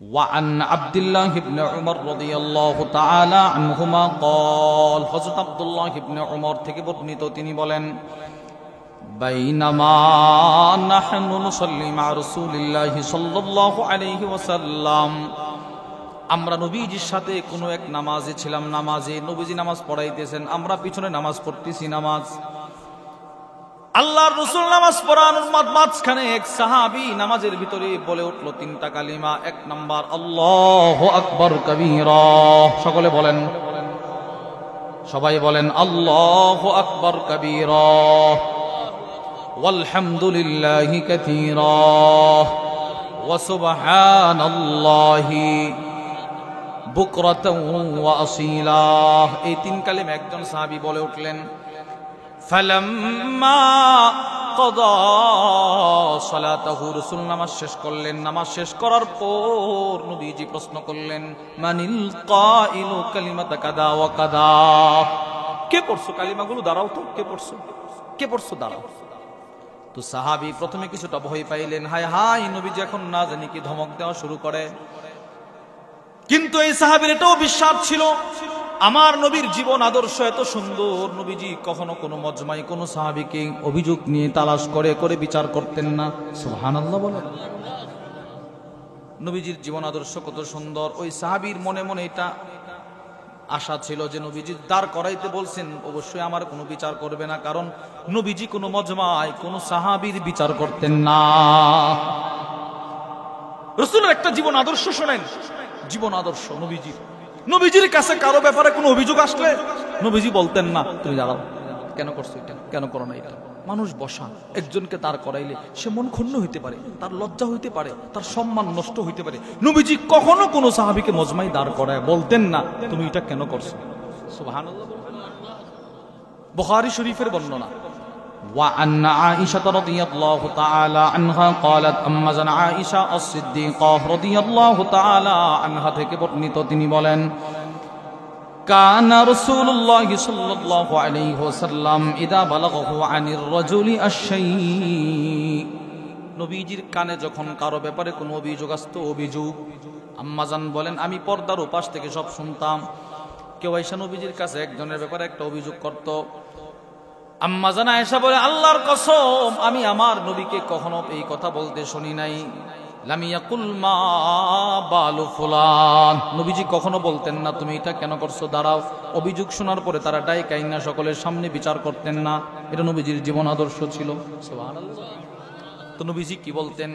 وعن عبد الله بن عمر رضي الله تعالى عنهما قال হযরত আব্দুল্লাহ ইবনে উমর থেকে বর্ণিত তিনি বলেন বাইনামা নাহনু নুসাল্লি মা রাসূলিল্লাহি সাল্লাল্লাহু আলাইহি ওয়াসাল্লাম আমরা নবীজির সাথে কোনো এক নামাজে ছিলাম নামাজে নবীজি নামাজ পড়াইতেছেন আমরা পিছনে নামাজ পড়তেছি নামাজ আল্লাহর রাসূল নামাজ পড়ানোর মাঝখানে এক সাহাবী নামাজের ভিতরে বলে উঠল তিনটা কালিমা এক নাম্বার আল্লাহু আকবার কবীরা সকলে বলেন সবাই বলেন আল্লাহু আকবার কবীরা ওয়ালহামদুলিল্লাহি কাসীরা ওয়া সুবহানাল্লাহি বুকরাতান ওয়া আসীলা এই তিন কালিমা একজন সাহাবী বলে উঠলেন ফালাম্মা কদা সালাতাহু রাসূল নামাজ শেষ করলেন নামাজ শেষ করার পর নবীজি প্রশ্ন করলেন মানিল কাইলু কালিমাতা কাদা ওয়া কাদা কে পড়ছো কালিমাগুলো দাঁড়াও তো কে পড়ছো দাঁড়াও তো সাহাবী প্রথমে কিছুটা ভয় পাইলেন হায় হায় নবীজি এখন না জানি কি ধমক দেওয়া শুরু করে কিন্তু এই সাহাবীর এটাও বিশ্বাস ছিল আমার নবীর জীবন আদর্শ এত সুন্দর নবীজি কখনো কোনো মজমাই কোনো সাহাবীকে অভিযোগ নিয়ে তালাশ করে করে বিচার করতেন না সুবহানাল্লাহ বলেন নবীজির জীবন আদর্শ কত সুন্দর ওই সাহাবীর মনে মনে এটা আশা ছিল যে নবীজি দাঁড় করাইতে বলছেন অবশ্যই আমার কোনো বিচার করবে না কারণ নবীজি কোনো মজমায় কোনো সাহাবীর বিচার করতেন না রাসূলের একটা জীবন আদর্শ শুনেন জীবন আদর্শ নবীজির কাছে কারো ব্যাপারে কোনো অভিযোগ আসলে নবীজি বলতেন না তুমি দাঁড়াও কেন করছো এটা কেন করো না এটা মানুষ বসা একজনকে দাঁড় করাইলে সে মন ক্ষুণ্ণ হইতে পারে তার লজ্জা হইতে পারে তার সম্মান নষ্ট হইতে পারে নবীজি কখনো কোনো সাহাবীকে মজমায় দাঁড় করায় বলতেন না তুমি এটা কেন করছো সুবহানাল্লাহ বুখারী শরীফের বর্ণনা وعن عائشة رضي الله تعالى عنها قالت أما زن عائشة الصديقة رضي الله تعالى عنها থেকে বর্ণিত তিনি বলেন كان رسول الله صلى الله عليه وسلم إذا بلغه عن الرجل الشيء নবীজির কানে যখন কারো ব্যাপারে কোনো অভিযোগ আসতো অভিযোগ আম্মা জান বলেন আমি পর্দার ওপাশ থেকে সব শুনতাম কেউ আয়েশা নবীজির কাছে একজনের ব্যাপারে একটা অভিযোগ করত আম্মা জান আয়েশা বলে আল্লাহর কসম আমি আমার নবীকে কখনো এই কথা বলতে শুনি নাই লাম ইয়াকুল মা বালু ফুলান নবীজি কখনো বলতেন না তুমি এটা কেন করছো দাঁড়াও অভিযোগ শোনার পরে তারা ডাইকাইনা সকলের সামনে বিচার করতেন না এটা নবীজির জীবন আদর্শ ছিল সুবহানাল্লাহ তো নবীজি কি বলতেন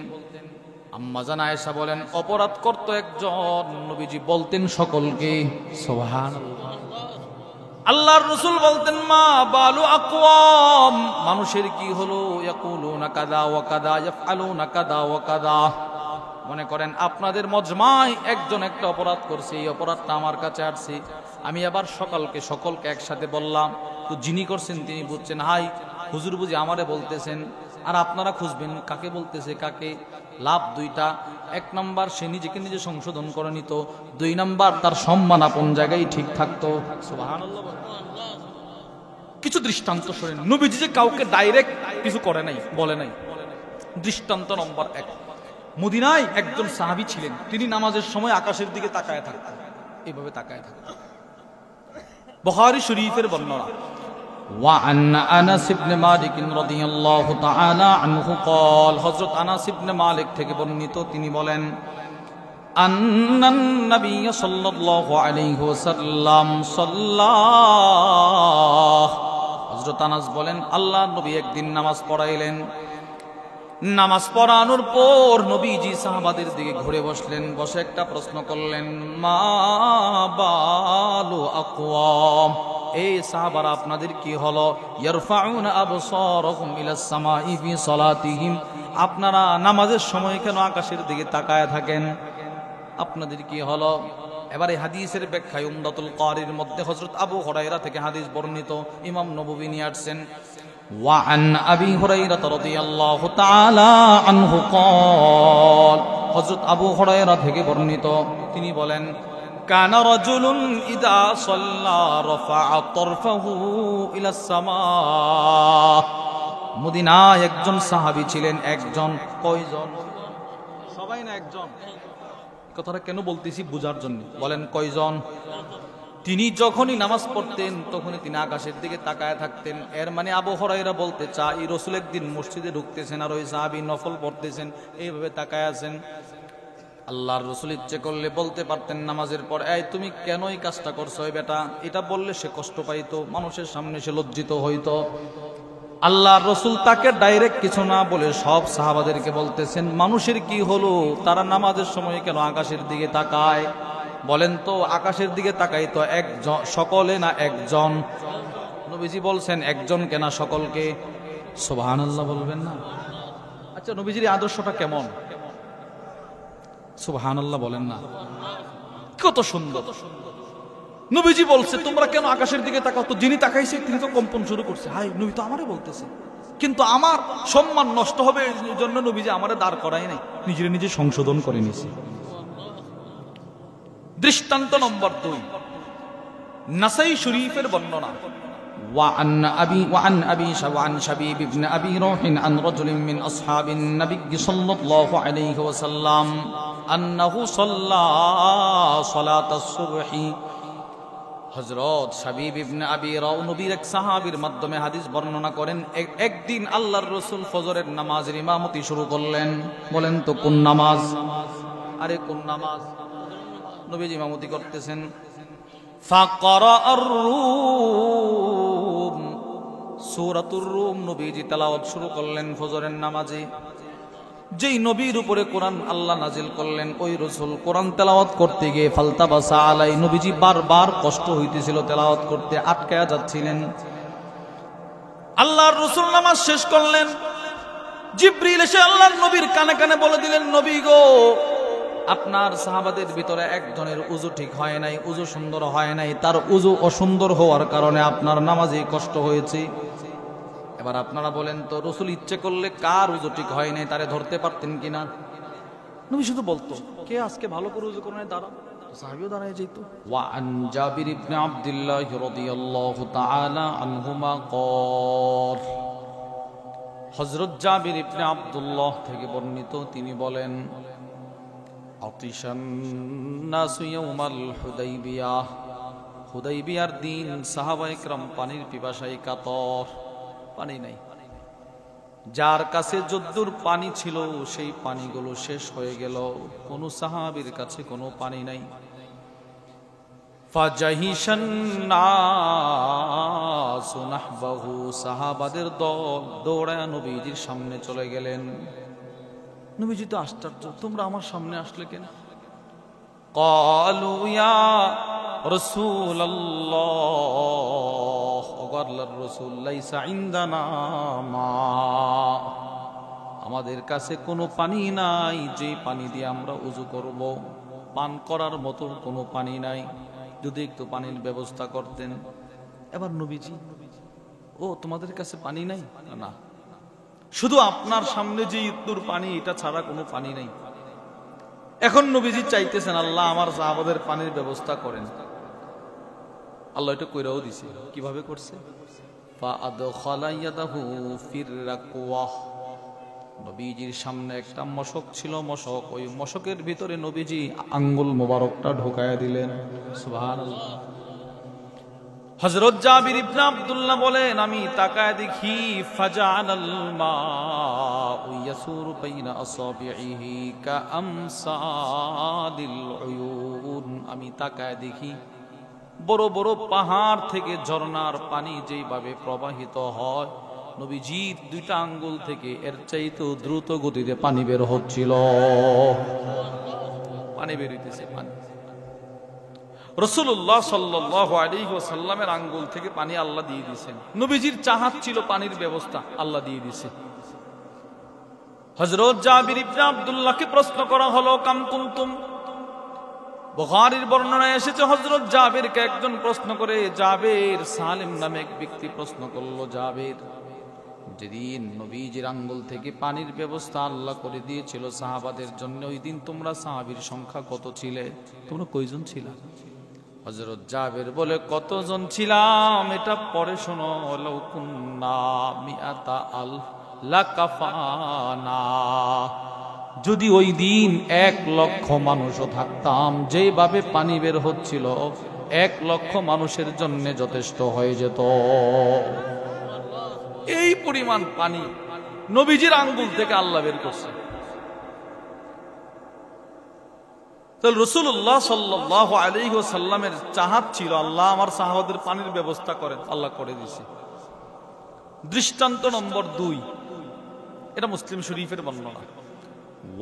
আম্মা জান আয়েশা বলেন অপরাধ করত একজন নবীজি বলতেন সকলকে সুবহানাল্লাহ আল্লাহর রাসূল বলতেন মা বালু আকওয়াম মানুষের কি হলো ইয়াকুলুনা কাযা ওয়া কাযা ইয়াফআলুনা কাযা ওয়া কাযা মনে করেন আপনাদের মজমায় একজন একটা অপরাধ করছে এই অপরাধটা আমার কাছে আসছে আমি আবার সকলকে একসাথে বললাম তো যিনি করছেন তিনি বুঝছেন হাই হুজুর বুঝি আমারে বলতেছেন আর আপনারা খুঁজবেন কাকে বলতেছে কাকে লাভ দুইটা এক নাম্বার সে নিজেকে নিজে সংশোধন করে নিত দুই নাম্বার তার সম্মান আপন জায়গায় ঠিক থাকতো সুবহানাল্লাহ কিছু দৃষ্টান্ত শুনেন নবীজি যে কাউকে ডাইরেক্ট কিছু করে নাই বলে নাই দৃষ্টান্ত নম্বর 1 মদিনায় একজন সাহাবী ছিলেন তিনি নামাজের সময় আকাশের দিকে তাকায় থাকতেন এইভাবে তাকায় থাকতেন বুখারী শরীফের বর্ণনা وعن انس بن مالك رضي الله تعالى عنه قال হযরত আনাস ইবনে মালিক থেকে বর্ণিত তিনি বলেন আন্নান নবী সাল্লাল্লাহু আলাইহি ওয়াসাল্লাম সাল্লাল্লাহু হযরত আনাস বলেন আল্লাহর নবী একদিন নামাজ পড়াইলেন নামাজ পড়ানোর পর নবীজি সাহাবাদের দিকে ঘুরে বসলেন বসে একটা প্রশ্ন করলেন মা বালু আকওয়াম এই সাহাবারা আপনাদের কি হলো ইয়ারফাউনা আবসারহুম ইলাস সামাই ফি সালাতিহিম আপনারা নামাজের সময় কেন আকাশের দিকে তাকায় থাকেন আপনাদের কি হলো এবারে হাদিসের ব্যাখ্যায় উমদাতুল কারির মধ্যে হযরত আবু হুরায়রা থেকে হাদিস বর্ণিত ইমাম নববী নিয়ে আসছেন وعن أبي هريرة رضي الله تعالى عنه قال হযরত আবু হুরায়রা থেকে বর্ণিত তিনি বলেন كان رجل إذا صلى رفع طرفه إلى السماء মদিনায় একজন সাহাবী ছিলেন একজন কয়জন সবাই না একজন কথাটা কেন বলতেছি? বোঝার জন্য। বলেন কয়জন? তিনি যখনই নামাজ পড়তেন তখনই তিনি আকাশের দিকে তাকায় থাকতেন। এর মানে আবু হুরায়রা বলতে চাই, রসুল একদিন মসজিদে ঢুকতেছেন আর ওই সাহাবী নফল পড়তেছেন, এইভাবে তাকায় আছেন। আল্লাহর রসুল ইচ্ছে করলে বলতে পারতেন নামাজের পর, এই তুমি কেন এই কাজটা করছো বেটা? এটা বললে সে কষ্ট পাইতো, মানুষের সামনে সে লজ্জিত হইতো। আল্লাহর রসুল তাকে ডাইরেক্ট কিছু না বলে সব সাহাবাদেরকে বলতেছেন, মানুষের কি হলো, তারা নামাজের সময় কেন আকাশের দিকে তাকায়? বলেন তো, আকাশের দিকে তাকাই তো একজন, সকলে না একজন? নবীজি বলছেন একজন কেনা সকলকে। সুবহানাল্লাহ বলবেন না? আচ্ছা, নবীজির আদর্শটা কেমন? সুবহানাল্লাহ বলেন না? কত সুন্দর। নবীজি বলছে তোমরা কেন আকাশের দিকে তাকাও? তো যিনি তাকাইছে তিনি তো কম্পন শুরু করছে, হাই নবী তো আমারে বলতেছে, কিন্তু আমার সম্মান নষ্ট হবে এই জন্য নবীজি আমারে দাঁড় করাই নাই, নিজে নিজে সংশোধন করে নিছে। দৃষ্টান্ত নম্বর 2, নাসাই শরীফের বর্ণনা। وعن شبيب بن أبي روح عن رجل من أصحاب النبي صلى الله عليه وسلم أنه صلى صلاة الصبح। হযরত শাবিব ইবনে আবি রাউ নবীর এক সাহাবীর মাধ্যমে হাদিস বর্ণনা করেন, একদিন আল্লাহর রাসূল ফজরের নামাজের ইমামতি শুরু করলেন। বলেন তো কোন নামাজ? আরে কোন নামাজ? নবীজি ইমামতি করতেছেন। ফাকরাআর রুম, সূরাতুর রুম নবীজি তেলাওয়াত শুরু করলেন ফজরের নামাজে। যেই নবীর উপরে কোরআন আল্লাহ নাজিল করলেন, ওই রাসূল কোরআন তেলাওয়াত করতে গিয়ে ফালতাবাসা আলাই, নবীজি বারবার কষ্ট হইতেছিল তেলাওয়াত করতে, আটকায়া যাচ্ছিলেন। আল্লাহর রাসূল নামাজ শেষ করলেন, জিবরিল এসে আল্লাহর নবীর কানে কানে বলে দিলেন, নবী গো, আপনার সাহাবাদের ভিতরে একজনের উযু ঠিক হয় নাই, উযু সুন্দর হয় নাই, তার উযু অসুন্দর হওয়ার কারণে আপনার নামাজে কষ্ট হয়েছে। এবার আপনারা বলেন তো, রাসূল ইচ্ছে করলে কার উযু ঠিক হয় নাই তারে ধরতে পারতেন কিনা? নবী শুধু বলতো, কে আজকে ভালো করে উযু করে নাই দাঁড়াও, সাহাবীও দাঁড়ায় যেত। ওয়া আন জাবির ইবনে আব্দুল্লাহ রাদিয়াল্লাহু তাআলা আনহুমা ক্বাল, হযরত জাবির ইবনে আব্দুল্লাহ থেকে বর্ণিত, তিনি বলেন, আতিশান নাসু ইয়াউমাল হুদাইবিয়াহ, হুদাইবিয়ার দিন সাহাবায়ে কেরাম পানির পিপাসায় কাতর, পানি নাই। যার কাছে যদ্দুর পানি ছিল সেই পানিগুলো শেষ হয়ে গেল, কোন সাহাবীর কাছে কোনো পানি নাই। ফাজাহিশান নাসু নাহবাহু, সাহাবাদের দল দৌড়ায় নবীজির সামনে চলে গেলেন। নবীজি তো আশ্চর্য, তোমরা আমার সামনে আসলে কেন? ক্বালু ইয়া রাসূলুল্লাহ, আল্লাহর রাসূল, লাইসা ইনদানা মা, আমাদের কাছে কোনো পানি নাই যে পানি দিয়ে আমরা উযু করব, পান করার মতো কোনো পানি নাই, যদি একটু পানির ব্যবস্থা করতেন। এবার নবীজি, ও তোমাদের কাছে পানি নাই? না, শুধু আপনার সামনে যে ইত্তুর পানি, এটা ছাড়া কোনো পানি নাই। এখন নবীজি চাইতেছেন, আল্লাহ আমার সাহাবাদের পানির ব্যবস্থা করেন। আল্লাহ এটা কইরাও দিছে। কিভাবে করছে? ফাআদখালা ইয়াদাহু ফির রাকওয়াহ, নবীজির সামনে একটা মশক ছিল, মশক, ওই মশকের ভিতরে নবীজি আঙ্গুল মোবারকটা ঢোকায়া দিলেন। সুবহানাল্লাহ। হযরত জাবির ইবনে আব্দুল্লাহ বলেন, আমি তাকায় দেখি, ফাজাআলাল মাউ ইয়াসুরু বাইনা আসাবিহি কাআমসালিল উয়ুন, আমি তাকায় দেখি বড় বড় পাহাড় থেকে ঝর্ণার পানি যেভাবে প্রবাহিত হয়, নবীজির দুইটা আঙ্গুল থেকে এর চাইতে দ্রুত গতিতে পানি বের হচ্ছিল। পানি বের হইতেছে, পানি। রাসূলুল্লাহ সাল্লাল্লাহু আলাইহি ওয়াসাল্লামের আঙ্গুল থেকে পানি আল্লাহ দিয়ে দিয়েছেন। নবীজির চাহাত ছিল পানির ব্যবস্থা, আল্লাহ দিয়ে দিয়েছে। হযরত জাবির ইবনে আব্দুল্লাহকে প্রশ্ন করা হলো, কাম কুনতুম, বুখারীর বর্ণনায় এসেছে হযরত জাবিরকে একজন প্রশ্ন করে, জাবির সালিম নামে এক ব্যক্তি প্রশ্ন করলো, জাবির, যেদিন নবীজির আঙ্গুল থেকে পানির ব্যবস্থা আল্লাহ করে দিয়েছিল সাহাবাদের জন্য, ওই দিন তোমরা সাহাবীর সংখ্যা কত ছিলে? তোমরা কয়জন ছিলা? হযরত জাবির বলে, কতজন ছিলাম এটা পরে শোনো, লাউ কুন্না মিআতা আলফ লাকাফানা, যদি ওই দিন 1,00,000 মানুষও থাকতাম, যেভাবে পানি বের হচ্ছিল 1,00,000 মানুষের জন্য যথেষ্ট হয়ে যেত। এই পরিমাণ পানি নবীজির আঙ্গুল থেকে আল্লাহ বের করছে। রাসূলুল্লাহ সাল্লাল্লাহু আলাইহি ওয়াসাল্লামের চাহাত ছিল, আল্লাহ আমার সাহাবাদের পানির ব্যবস্থা করেন, আল্লাহ করে দিয়েছে। দৃষ্টান্ত নম্বর 2, এটা মুসলিম শরীফের বর্ণনা।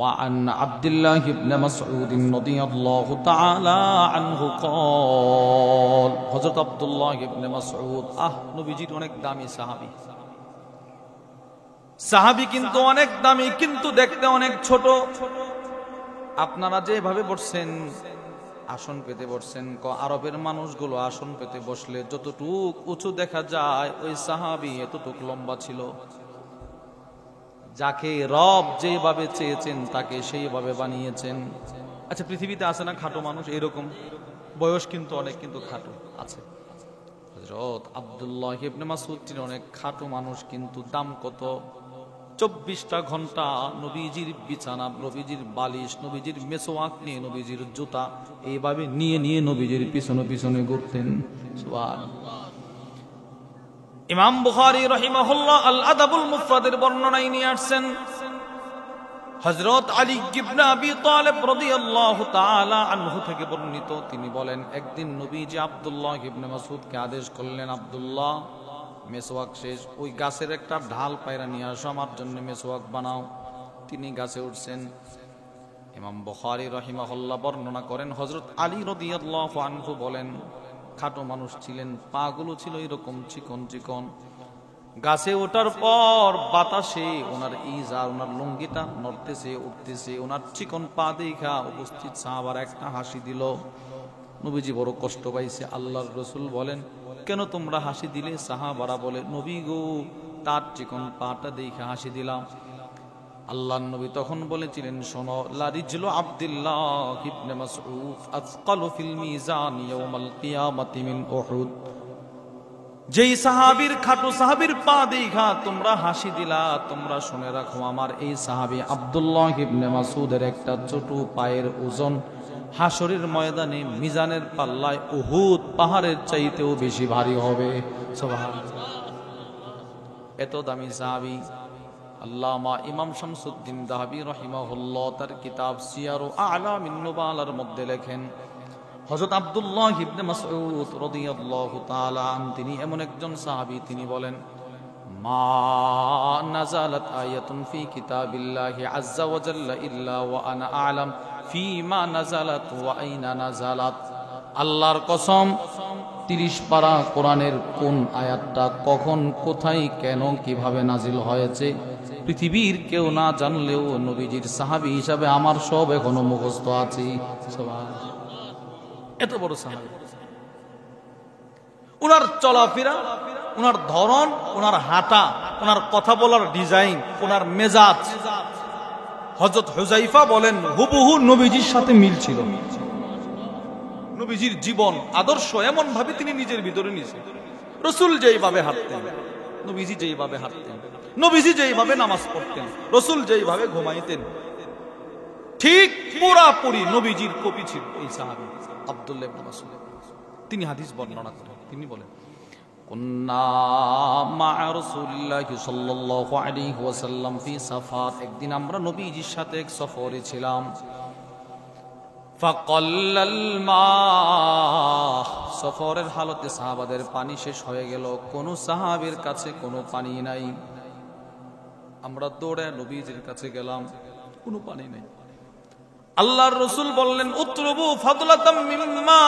وعن عبد الله بن مسعود رضي الله تعالى عنه قال হযরত আব্দুল্লাহ ইবনে মাসউদ, নবীজির অনেক দামি সাহাবী কিন্তু অনেক দামি, কিন্তু দেখতে অনেক ছোট। আপনারা যেভাবে বসছেন, আসন পেতে বসছেন, আরবের মানুষগুলো আসন পেতে বসলে যতটুক উঁচু দেখা যায়, ওই সাহাবী এতটুক লম্বা ছিল। যাকে রব যেভাবে চেয়েছেন তাকে সেইভাবে বানিয়েছেন। আচ্ছা, পৃথিবীতে আছে না খাটো মানুষ এরকম, বয়স কিন্তু অনেক, কিন্তু খাটো আছে। হযরত আব্দুল্লাহ ইবনে মাসউদ ছিলেন অনেক খাটো মানুষ, কিন্তু দাম কত? 24টা ঘন্টা নবীজির বিছানা, নবীজির বালিশ, নবীজির মেসওয়াক নিয়ে, নবীজির জুতা এইভাবে নিয়ে নিয়ে নবীজির পিছনে পিছনে ঘুরতেন। সুবহানাল্লাহ। ইমাম বুখারী রাহিমাহুল্লাহ আল আদাবুল মুফরাদের বর্ণনায় নিয়ে আসছেন, হযরত আলী ইবনে আবি তালিব রাদিয়াল্লাহু তাআলা আনহু থেকে বর্ণিত, তিনি বলেন, একদিন নবীজি আব্দুল্লাহ ইবনে মাসউদকে আদেশ করলেন, আব্দুল্লাহ, মেসওয়াক শেষ, ওই গাছের একটা ঢাল পায়রা নিয়ে আসো, আমার জন্য মেসওয়াক বানাও। তিনি গাছে উঠছেন। ইমাম বুখারী রাহিমাহুল্লাহ বর্ণনা করেন, হযরত আলী রাদিয়াল্লাহু আনহু বলেন, খাটো মানুষ ছিলেন, পা গুলো ছিল এরকম চিকন চিকন। গাছে ওঠার পর বাতাসে ওনার ইজার, ওনার লুঙ্গিটা নড়তেছে উঠতেছে, ওনার চিকন পা দেখা উপস্থিত সাহাবারা একটা হাসি দিল। নবীজি বড় কষ্ট পাইছে। আল্লাহর রাসূল বলেন, কেন তোমরা হাসি দিলে? সাহাবারা বলে, নবী গো, তার চিকন পাটা দেখে হাসি দিলাম। আল্লাহর নবী তখন বলেছিলেন, শোনো, লা রিজলু আব্দুল্লাহ ইবনে মাসউদ আসকালু ফিল মিজান ইয়াউমাল কিয়ামাতি মিন উহুদ। যেই সাহাবীর, খাটো সাহাবীর পা দেখা তোমরা হাসি দিলা, তোমরা শুনে রাখো, আমার এই সাহাবী আব্দুল্লাহ ইবনে মাসউদের একটা ছোট পায়ের ওজন হাসরের ময়দানে মিজানের পাল্লায় উহুদ পাহাড়ের চাইতেও বেশি ভারী হবে। সুবহানাল্লাহ। এত দামি সাহাবী। আল্লামা ইমাম শামসুদ্দিন যাহাবী রাহিমাহুল্লাহ তার কিতাব সিয়ারু আ'লামিন নুবালার মধ্যে লেখেন, হযরত আব্দুল্লাহ ইবনে মাসউদ রাদিয়াল্লাহু তাআলা আনহু তিনি এমন একজন সাহাবী, তিনি বলেন, মা নাযালাত আয়াতুন ফি কিতাবিল্লাহি আযজা ওয়া জাল্লা ইল্লা ওয়া আনা আ'লাম ফি মা নাযালাত ওয়া আইনা নাযালাত। আল্লাহর কসম, 30 পারা কোরআনের কোন আয়াতটা কখন, কোথায়, কেন, কিভাবে নাজিল হয়েছে পৃথিবীর কেউ না জানলেও নবীজির সাহাবী হিসাবে আমার সব এখনো মুখস্থ আছে। সুবহানাল্লাহ। এত বড় সাহাবী। ওনার চলাফেরা, ওনার ধরন, ওনার হাঁটা, ওনার কথা বলার ডিজাইন, ওনার মেজাজ, হযরত হুযাইফা বলেন, হুবহু নবীজির সাথে মিল ছিল। নবীজির জীবন আদর্শ এমন ভাবে তিনি নিজের ভিতরে নিয়েছেন। রাসূল যেইভাবে হাঁটতেন, নবীজি যেইভাবে হাঁটতেন, নবীজি যেইভাবে নামাজ পড়তেন, রাসূল যেইভাবে ঘুমাইতেন, ঠিক পুরাপুরি নবীজির কপি ছিল এই সাহাবী আব্দুল্লাহ ইবনে মাসউদ। তিনি হাদিস বর্ণনা করেন, তিনি বলেন, কুন্না মা'a রাসূলিল্লাহি সাল্লাল্লাহু আলাইহি ওয়াসাল্লাম ফি সাফার, একদিন আমরা নবীজির সাথে এক সফরে ছিলাম। ফাকাল্লাল মা, সফরের হালতে সাহাবাদের পানি শেষ হয়ে গেল, কোন সাহাবীর কাছে কোনো পানি নাই। আমরা দৌড়ে নবীজির কাছে গেলাম, কোনো পানি নেই। আল্লাহর রাসূল বললেন, উতরুবু ফাদলাতাম মিম্মা,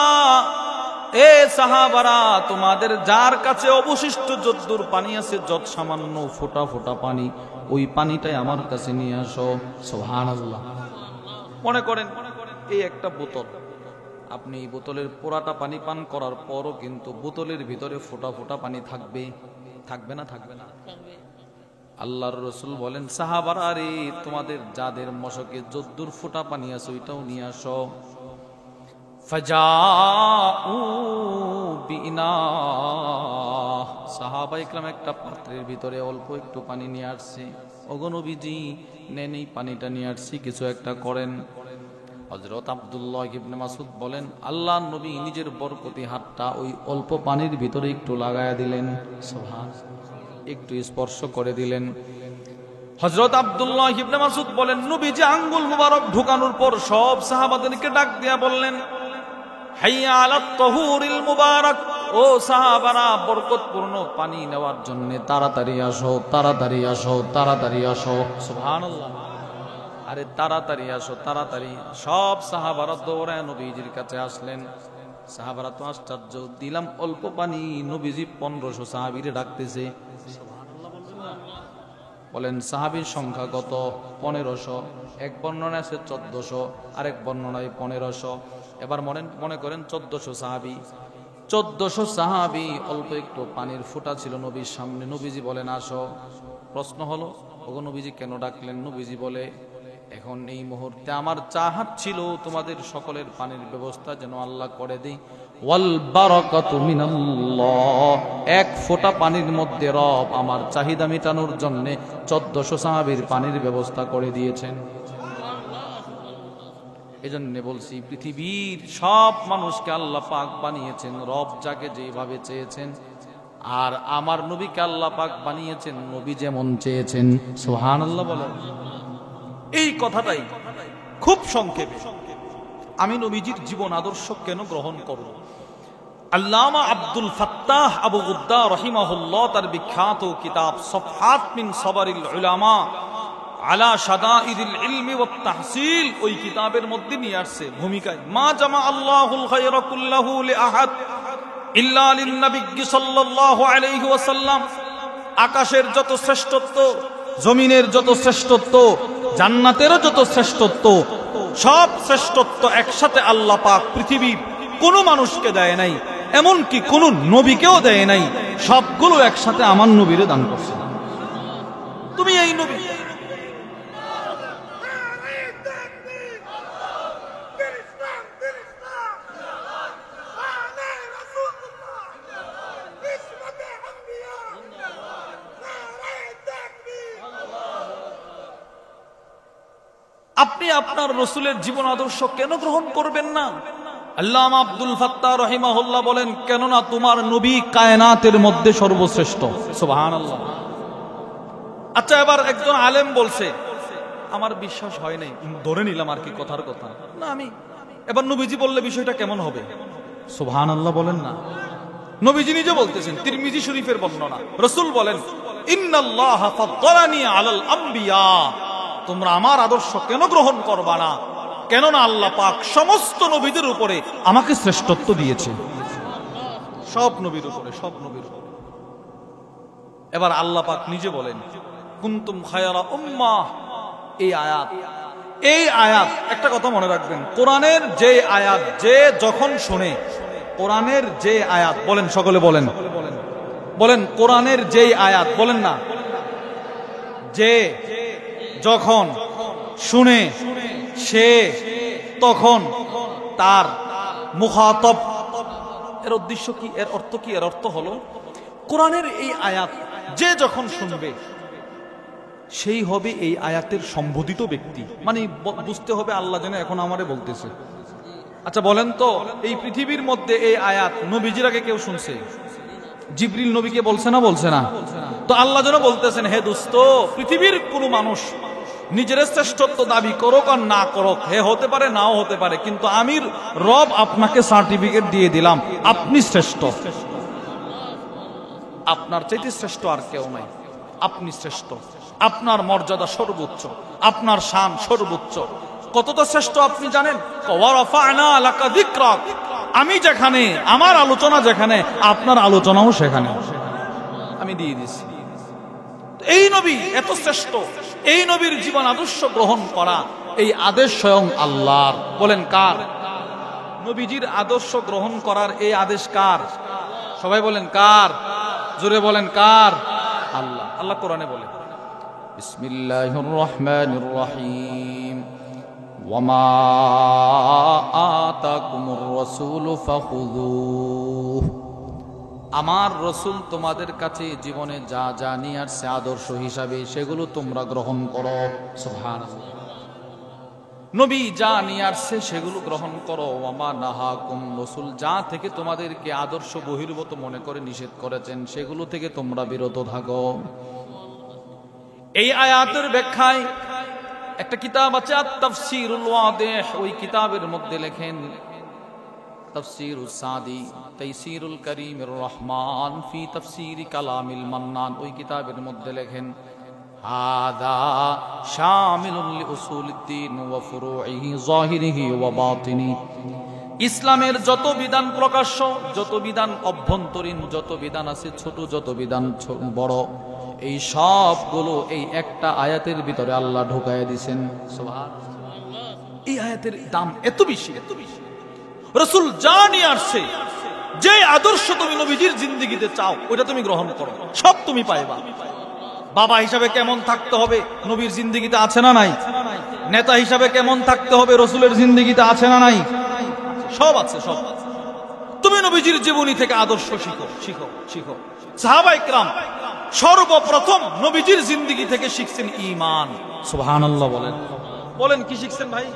এ সাহাবারা, তোমাদের যার কাছে অবশিষ্ট যদ্দুর পানি আছে, যত সামান্য ফোঁটা ফোঁটা পানি, ওই পানিটাই আমার কাছে নিয়ে আসো। সুবহানাল্লাহ। মনে করেন এই একটা বোতল, আপনি এই বোতলের পুরাটা পানি পান করার পরও কিন্তু বোতলের ভিতরে ফোঁটা ফোঁটা পানি থাকবে, থাকবে না? থাকবে না। আল্লাহর রাসূল বলেন, সাহাবারা, আরে তোমাদের যাদের মশকে যদ্দুর ফোঁটা পানি আছে ওইটাও নিয়ে আসো। ফাজাউ বিনা, সাহাবা ইকরাম একটা পাত্রের ভিতরে অল্প একটু পানি নিয়ে আসছে। ওগো নবীজি, নেন এই পানিটা নিয়ে আসছি, কিছু একটা করেন। হযরত আব্দুল্লাহ ইবনে মাসউদ বলেন, আল্লাহর নবী নিজের বরকতি হাতটা ওই অল্প পানির ভিতরে একটু লাগায়া দিলেন, সুবহানাল্লাহ, একটু স্পর্শ করে দিলেন। হযরত আব্দুল্লাহ ইবনে মাসউদ বলেন, নবীজি আঙ্গুল মুবারক ঢুকানোর পর সব সাহাবাদেরকে ডাক দিয়া বললেন, হাইয়া আলাত তাহুরিল মুবারাক, ও সাহাবারা, বরকতপূর্ণ পানি নেওয়ার জন্য তাড়াতাড়ি আসো, তাড়াতাড়ি আসো, তাড়াতাড়ি আসো। সুবহানাল্লাহ, আরে তাড়াতাড়ি আসো, তাড়াতাড়ি। সব সাহাবারা দৌড়ায় নবীজির কাছে আসলেন। সাহাবারা তো আশ্চর্য, দিলাম অল্প পানি, নবীজি 1500 সাহাবীরে ডাকতেছে। বলেন সাহাবীর সংখ্যা কত? 1500। এক বর্ণনায় আছে 1400, আরেক বর্ণনায় 1500। এবার মনে করেন 1400 সাহাবী। 1400 সাহাবী, অল্প একটু পানির ফোঁটা ছিল নবীর সামনে। নবীজি বলেন আসো। প্রশ্ন হলো, ওগো নবীজি কেন ডাকলেন? নবীজি বলে, এখন এই মুহূর্তে আমার চাহাত ছিল তোমাদের সকলের পানির ব্যবস্থা যেন আল্লাহ করে দেই। ওয়াল বারাকাতু মিনাল্লাহ, এক ফোঁটা পানির মধ্যে রব আমার চাহিদা মেটানোর জন্য 1400 সাহাবীর পানির ব্যবস্থা করে দিয়েছেন। এজন্য বলছি, পৃথিবীর সব মানুষকে আল্লাহ পাক বানিয়েছেন রব যাকে যেভাবে চেয়েছেন, আর আমার নবীকে আল্লাহ পাক বানিয়েছেন নবী যেমন চেয়েছেন। সুবহানাল্লাহ বলেন। এই কথাটাই খুব সংক্ষেপে আমি নবীজির জীবন আদর্শ কেন গ্রহণ করব। আল্লামা আব্দুল ফাত্তাহ আবু গুদ্দা রাহিমাহুল্লাহ তার বিখ্যাত কিতাব সফহাত মিন সবরিল উলামা আলা শাদাইদিল ইলমি ওয়াত তাহসিল, ওই কিতাবের মধ্যে নিয়ে আসছে ভূমিকায়, মা জামা আল্লাহুল খায়রা কুল্লাহু লিআহাদ ইল্লা লিন নবী সাল্লাল্লাহু আলাইহি ওয়াসাল্লাম। আকাশের যত শ্রেষ্ঠত্ব, জমিনের যত শ্রেষ্ঠত্ব, জান্নাতেরও যত শ্রেষ্ঠত্ব, সব শ্রেষ্ঠত্ব একসাথে আল্লাহ পাক পৃথিবীর কোন মানুষকে দেয় নাই, এমনকি কোন নবীকেও দেয় নাই। সবগুলো একসাথে আমার নবীরে দান করছে। তুমি এই নবী, আপনি আপনার রাসূলের জীবন আদর্শ কেন গ্রহণ করবেন না? আল্লামা আব্দুল ফাত্তাহ রাহিমাহুল্লাহ বলেন, কেননা তোমার নবী কায়নাতের মধ্যে সর্বশ্রেষ্ঠ। সুবহানাল্লাহ। আচ্ছা, এবার একজন আলেম বলছে, আমার বিশ্বাস হয় নাই, ধরে নিলাম আর কি কথার কথা না আমি, এবার নবীজি বললে বিষয়টা কেমন হবে? সুবহানাল্লাহ বলেন না। নবীজি নিজে বলতেছেন, তিরমিজি শরীফের বর্ণনা, রাসূল বলেন, ইন্নাল্লাহা ফাদ্দালানি আলাল আম্বিয়া, তোমরা আমার আদর্শ কেন গ্রহণ করবা না? কেননা আল্লাহ পাক সমস্ত নবীদের উপরে আমাকে শ্রেষ্ঠত্ব দিয়েছে, সব নবীর উপরে, সব নবীর উপরে। এবার আল্লাহ পাক নিজে বলেন, কুনতুম খায়রা উম্মাহ। এই আয়াত একটা কথা মনে রাখবেন, কোরআনের যে আয়াত যে যখন শুনে, কোরআনের যে আয়াত, বলেন সকলে বলেন, বলেন কোরআনের যেই আয়াত, বলেন না, যে যখন শুনে সে তখন তার মুখাতব। এর উদ্দেশ্য কি? এর অর্থ কি? এর অর্থ হলো, কোরআনের এই আয়াত যে যখন শুনবে সেই হবে এই আয়াতের সম্বোধিত ব্যক্তি। মানে বুঝতে হবে আল্লাহ যেন এখন আমারে বলতেছে। আচ্ছা বলেন তো, এই পৃথিবীর মধ্যে এই আয়াত নবীজির আগে কেউ শুনছে? জিবরিল নবীকে বলছে না? বলছে না? তো আল্লাহ যেন বলতেছেন, হে দোস্ত, পৃথিবীর কোন মানুষ নিজের শ্রেষ্ঠত্ব দাবি করুক আর না করুক, হে হতে পারে নাও হতে পারে, কিন্তু আমি রব আপনাকে সার্টিফিকেট দিয়ে দিলাম, আপনি শ্রেষ্ঠ। আপনার চাইতে শ্রেষ্ঠ আর কেউ নাই, আপনি শ্রেষ্ঠ। আপনার মর্যাদা সর্বোচ্চ, আপনার শান সর্বোচ্চ। কতটা শ্রেষ্ঠ আপনি জানেন? ওয়া রাফা'না লাকা যিকরাক, আমি যেখানে, আমার আলোচনা যেখানে, আপনার আলোচনাও সেখানে, আমি দিয়ে দিছি। এই নবী এত শ্রেষ্ঠ, এই নবীর জীবন আদর্শ গ্রহণ করা, এই আদেশ স্বয়ং আল্লাহর। বলেন কার? নবীজির আদর্শ গ্রহণ করার এই আদেশ কার? সবাই বলেন কার? জোরে বলেন কার? আল্লাহ। আল্লাহ কোরআনে বলে, বিসমিল্লাহির রহমানির রহিম, ওয়ামা আতাকুমুর রাসূলু ফাখুযুহু আমার রসুল তোমাদের কাছে জীবনে যা যা নিয়ে আসছে আদর্শ হিসাবে সেগুলো তোমরা গ্রহণ করো। সুবহানাল্লাহ। নবী যা নিয়ে আসছে সেগুলো গ্রহণ করো। ওয়ামা নাহাকুম, রসুল যা থেকে তোমাদেরকে আদর্শ বহির্ভূত মনে করে নিষেধ করেছেন সেগুলো থেকে তোমরা বিরত থাকো। এই আয়াতের ব্যাখ্যায় একটা কিতাব আছে আত-তাফসীরুল ওয়াদিহ, ওই কিতাবের মধ্যে লেখেন তাফসীরুস সাদি তাইসিরুল কারীমির রহমান ফি তাফসীরি কালামিল মান্নান, ওই কিতাবের মধ্যে লেখেন হাদা শামিলুল লিউসুলিদ্দিন ওয়া ফুরুইহি যাহিরিহি ওয়া বাতিনি, ইসলামের যত বিধান প্রকাশ্য, যত বিধান অভ্যন্তরীণ, যত বিধান আছে ছোট, যত বিধান বড়, এই সবগুলো এই একটা আয়াতের ভিতরে আল্লাহ ঢুকায় দিয়েছেন। সুবহানাল্লাহ। এই আয়াতের দাম এত বেশি, এত বেশি। রাসূল যা নিয়ে আসছে, যে আদর্শ তুমি নবীজির জিন্দেগিতে চাও ওটা তুমি গ্রহণ করো, সব তুমি পাইবা। বাবা হিসাবে কেমন থাকতে হবে নবীর জিন্দেগিতে আছে না নাই? নেতা হিসাবে কেমন থাকতে হবে রাসূলের জিন্দেগিতে আছে না নাই? সব আছে, সব। তুমি নবীজির জীবনী থেকে আদর্শ শিখো, শিখো, শিখো। সাহাবায়ে কেরাম সর্বপ্রথম নবীজির জিন্দেগি থেকে শিখছেন ঈমান। সুবহানাল্লাহ বলেন। বলেন কি শিখছেন ভাই?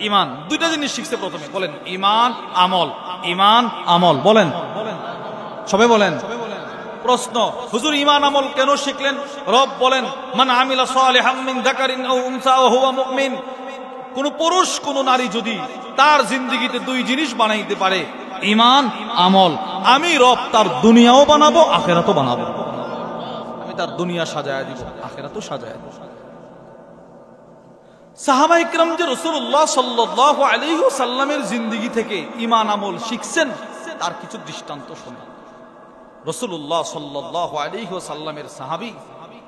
ঈমান। দুইটা জিনিস শিখছে প্রথমে, বলেন ঈমান, আমল। ঈমান, আমল, বলেন সবাই বলেন। প্রশ্ন, হুজুর ঈমান আমল কেন শিখলেন? রব বলেন মান আমিলা সালিহাম মিন যাকারিন আও উনসা ওয়া হুয়া মুমিন, কোন পুরুষ কোন নারী যদি তার জিন্দেগিতে দুই জিনিস বানাইতে পারে, ঈমান, আমল, আমি রব তার দুনিয়াও বানাবো আখিরাতও বানাবো। আমি তার দুনিয়া সাজায়া দিব, আখিরাতও সাজায়া দিব। সাহাবায়ে কেরাম যে রাসূলুল্লাহ সাল্লাল্লাহু আলাইহি ওয়াসাল্লামের জিন্দেগি থেকে ঈমান আমল শিখছেন তার কিছু দৃষ্টান্ত শুনুন। রাসূলুল্লাহ সাল্লাল্লাহু আলাইহি ওয়াসাল্লামের সাহাবী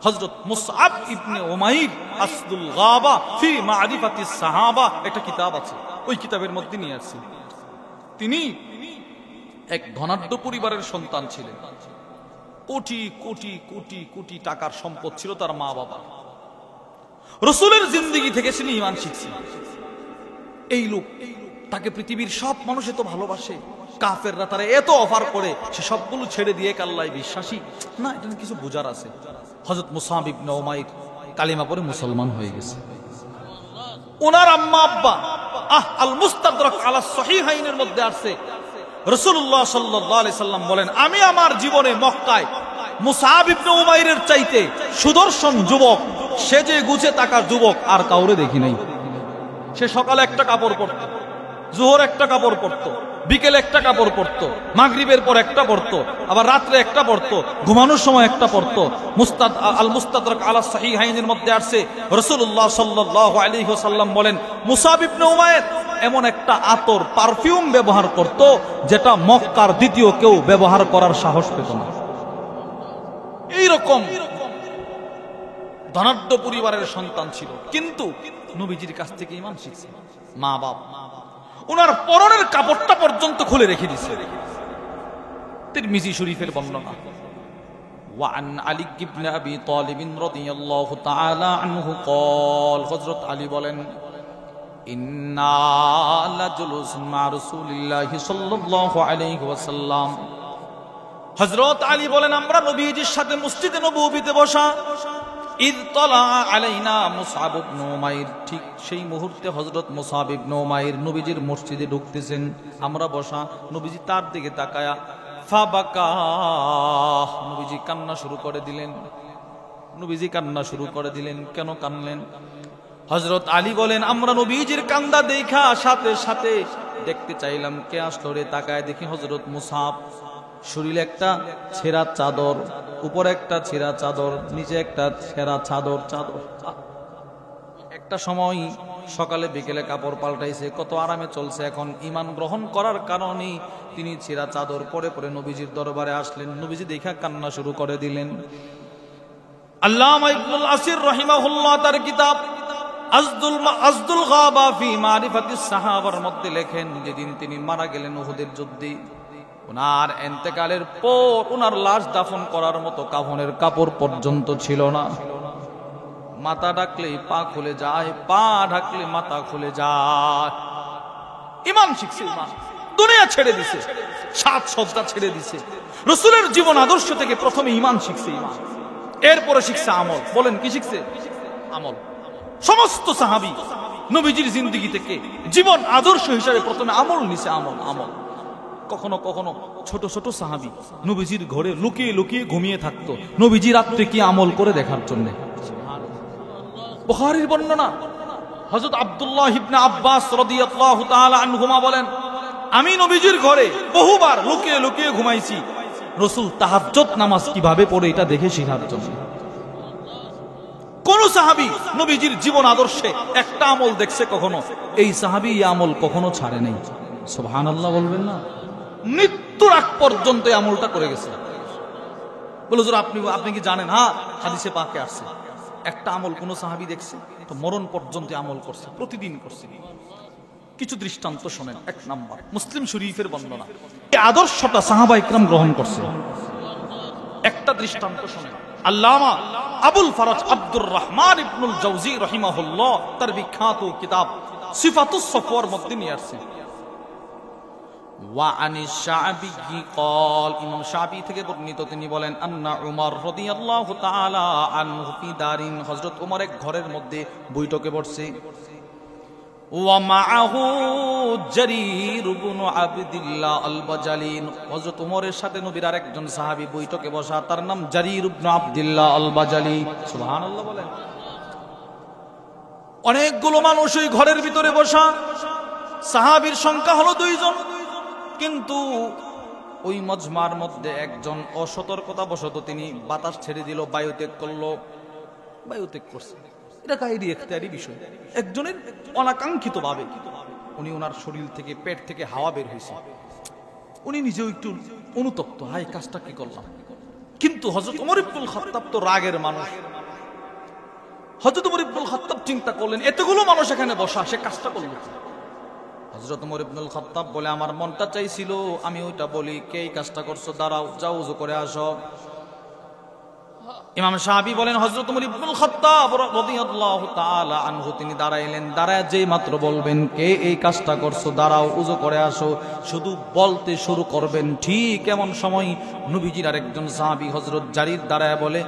হযরত মুসআব ইবনে উমাইর আসদুল গাবা ফি মারিফাতিস সাহাবা, একটা কিতাব আছে, ওই কিতাবের মধ্যে নিয়ে আসছি। তিনি এক ধনাঢ্য পরিবারের সন্তান ছিলেন। কোটি কোটি কোটি কোটি টাকার সম্পদ ছিল তার মা বাবা। রাসূলের জিন্দেগি থেকে তিনি ঈমান শিখছেন। এই লোক, তাকে পৃথিবীর সব মানুষ এত ভালোবাসে, কাফেররা তারা এত অফার করে, সে সবগুলো ছেড়ে দিয়ে আল্লাহয় বিশ্বাসী না, এটা কিছু বোঝার আছে। হযরত মুসআব ইবনে উমাইর কালিমা পড়ে মুসলমান হয়ে গেছে। ওনার আম্মা আব্বা আল মুস্তাদরাক আলা সহিহাইনের মধ্যে আছে, রাসূলুল্লাহ সাল্লাল্লাহু আলাইহি সাল্লাম বলেন আমি আমার জীবনে মক্কায় মুসআব ইবনে উমাইরের চাইতে সুদর্শন যুবক, সেজে গুছে থাকা যুবক আর কাউরে দেখি নাই। সে সকালে একটা কাপড় পরতো, জোহর একটা কাপড় পরতো, বিকেলে একটা কাপড় পরতো, মাগরিবের পর একটা পরতো, আবার রাত্রে একটা পরতো, ঘুমানোর সময় একটা পরতো। আল মুস্তাদরাক আলা সহিহাইনের মধ্যে আছে, রাসূলুল্লাহ সাল্লাল্লাহু আলাইহি ওয়াসাল্লাম বলেন মুসআব ইবনে উমাইর এমন একটা আতর, পারফিউম ব্যবহার করত যেটা মক্কার দ্বিতীয় কেউ ব্যবহার করার সাহস পেত না। এইরকম ধনাঢ্য পরিবারের সন্তান ছিল, কিন্তু নবীজির কাছ থেকে ঈমান শিখছে। মা বাপ ওনার পরনের কাপড়টা পর্যন্ত খুলে রেখে দিয়েছে। তিরমিজি শরীফের বর্ণনা। ওয়ান আলী ইবনে আবি তালিব রাদিয়াল্লাহু তাআলা আনহু قال, হযরত আলী বলেন ইন্না লাজুলুসুন মা রাসূলিল্লাহি সাল্লাল্লাহু আলাইহি ওয়াসাল্লাম, হযরত আলী বলেন আমরা নবীজির সাথে মসজিদে নববীতে বসা। ইদ তালা আলাইনা মুসআব ইবনে উমাইর, ঠিক সেই মুহূর্তে হযরত মুসআব ইবনে উমাইর নবীজির মসজিদে ঢুকতেছেন, আমরা বসা, নবীজি তার দিকে তাকায়া ফাবাকা, নবীজি কান্না শুরু করে দিলেন। নবীজি কান্না শুরু করে দিলেন। কেন কানলেন? হযরত আলী বলেন আমরা নবীজির কান্দা দেখা সাথে সাথে দেখতে চাইলাম কে আসলো রে, তাকায় দেখি হযরত মুসআব, শরীরে একটা ছেঁড়া চাদর, উপরে একটা ছেঁড়া চাদর, নিচে একটা ছেঁড়া চাদর। একটা সময় সকালে বিকেলে কাপড় পাল্টাইছে, কত আরামে চলছে। এখন ঈমান গ্রহণ করার কারণে তিনি ছেঁড়া চাদর পরে পরে নবীজির দরবারে আসলেন। নবীজি দেখা কান্না শুরু করে দিলেন। আল্লামা ইবনুল আসির রাহিমাহুল্লাহ তার কিতাব আসদুল গাবা ফি মারিফাতিস সাহাবার মধ্যে লেখেন যেদিন তিনি মারা গেলেন উহুদের যুদ্ধে, ওনার ইন্তেকালের পর ওনার লাশ দাফন করার মতো কাফনের কাপড় পর্যন্ত ছিল না। মাথা ঢাকলে পা খুলে যায়, পা ঢাকলে মাথা খুলে যায়। ঈমান শিখছে, ঈমান। দুনিয়া ছেড়ে দিছে, সাত সজ্জা ছেড়ে দিছে। রাসূলের জীবন আদর্শ থেকে প্রথমে ঈমান শিখছে, ঈমান, এরপরে শিখছে আমল। বলেন কি শিখছে? আমল। সমস্ত সাহাবী নবীজির জিন্দেগি থেকে জীবন আদর্শ হিসাবে প্রথমে আমল নিছে, আমল, আমল। কখনো কখনো ছোট ছোট সাহাবী নবীজির ঘরে লুকিয়ে লুকিয়ে ঘুমিয়ে থাকতো, নবীজি রাত্রে কি আমল করে দেখার জন্য। বুখারীর বর্ণনা, হযরত আব্দুল্লাহ ইবনে আব্বাস রাদিয়াল্লাহু তাআলা আনহুমা বলেন, আমি নবীজির ঘরে বহুবার লুকিয়ে লুকিয়ে ঘুমাইছি রাসূল তাহাজ্জুদ নামাজ কিভাবে পড়ে এটা দেখে শেখার জন্য। কোন সাহাবী নবীজির জীবন আদর্শে একটা আমল দেখছে কখনো, এই সাহাবী এই আমল কখনো ছাড়ে নাই। সুবহানাল্লাহ বলবেন না? মৃত্যুর আগ পর্যন্ত এই আমলটা করে গেছে। বলে হুজুর আপনি কি জানেন? হ্যাঁ, হাদিসে পাকে আসছে, একটা আমল কোন সাহাবী দেখছে তো মরণ পর্যন্ত আমল করছে, প্রতিদিন করছে। কিছু দৃষ্টান্ত শোনেন। এক নাম্বার, মুসলিম শরীফের বর্ণনা, এই আদর্শটা সাহাবা ইকরাম গ্রহণ করছে। একটা দৃষ্টান্ত শোনেন। আল্লামা আবুল ফরজ আব্দুর রহমান ইবনুল জাওজি রাহিমাহুল্লাহ তার বিখ্যাত কিতাব সিফাতুস সফওয়ার মধ্যে নিয়ে আসছে। ওয়া আনিশ শা'বি ক্বাল, ইমাম শা'বি থেকে বর্ণিত, তিনি বলেন, আন্না উমর রাদিয়াল্লাহু তাআলা আনহু ফি দারিন, হযরত ওমর এক ঘরের মধ্যে বৈঠকে বসছে। ওয়া মাআহু জারীর ইবনু আবদুল্লাহ আল বাজালি, হযরত ওমরের সাথে নবীর আরেকজন সাহাবী বৈঠকে বসা, তার নাম জারীর ইবনু আবদুল্লাহ আল বাজালি। সুবহানাল্লাহ বলেন। অনেকগুলো মানুষ ওই ঘরের ভিতরে বসা, সাহাবীর সংখ্যা হলো 2 জন, কিন্তু ওই মজমার মধ্যে একজন অসতর্কতা বশত তিনি বাতাস ছেড়ে দিল, বায়ুত্যাগ করলো। বায়ুত্যাগ করছে, এটা কাহিনী ইখতিয়ারি বিষয়। একজনের অনাকাঙ্ক্ষিত ভাবে উনি ওনার শরীর থেকে, পেট থেকে হাওয়া বের হয়েছে, উনি নিজেও একটু অনুতপ্ত, হাই কাজটা কি করলাম। কিন্তু হযরত ওমর ইবনুল খাত্তাব তো রাগের মানুষ, হযরত ওমর ইবনুল খাত্তাব চিন্তা করলেন এতগুলো মানুষ এখানে বসা, সে কাজটা করল। হযরত ওমর ইবনুল খাত্তাব বলে, আমার মনটা চাইছিল আমি ওইটা বলি, কে এই কাজটা করছো, দাঁড়াও, যাও ওযু করে আসো। ইমাম শাফি বলেন, হযরত ওমর ইবনুল খাত্তাব রাদিয়াল্লাহু তাআলা আনহু তিনি দাঁড়াইলেন, দাঁড়ায় যেই মাত্র বলবেন কে এই কাজটা করছো, দাঁড়াও ওযু করে আসো, শুধু বলতে শুরু করবেন, ঠিক এমন সময় নবীজির আরেকজন সাহাবী হযরত জারীর দাঁড়ায় বলে,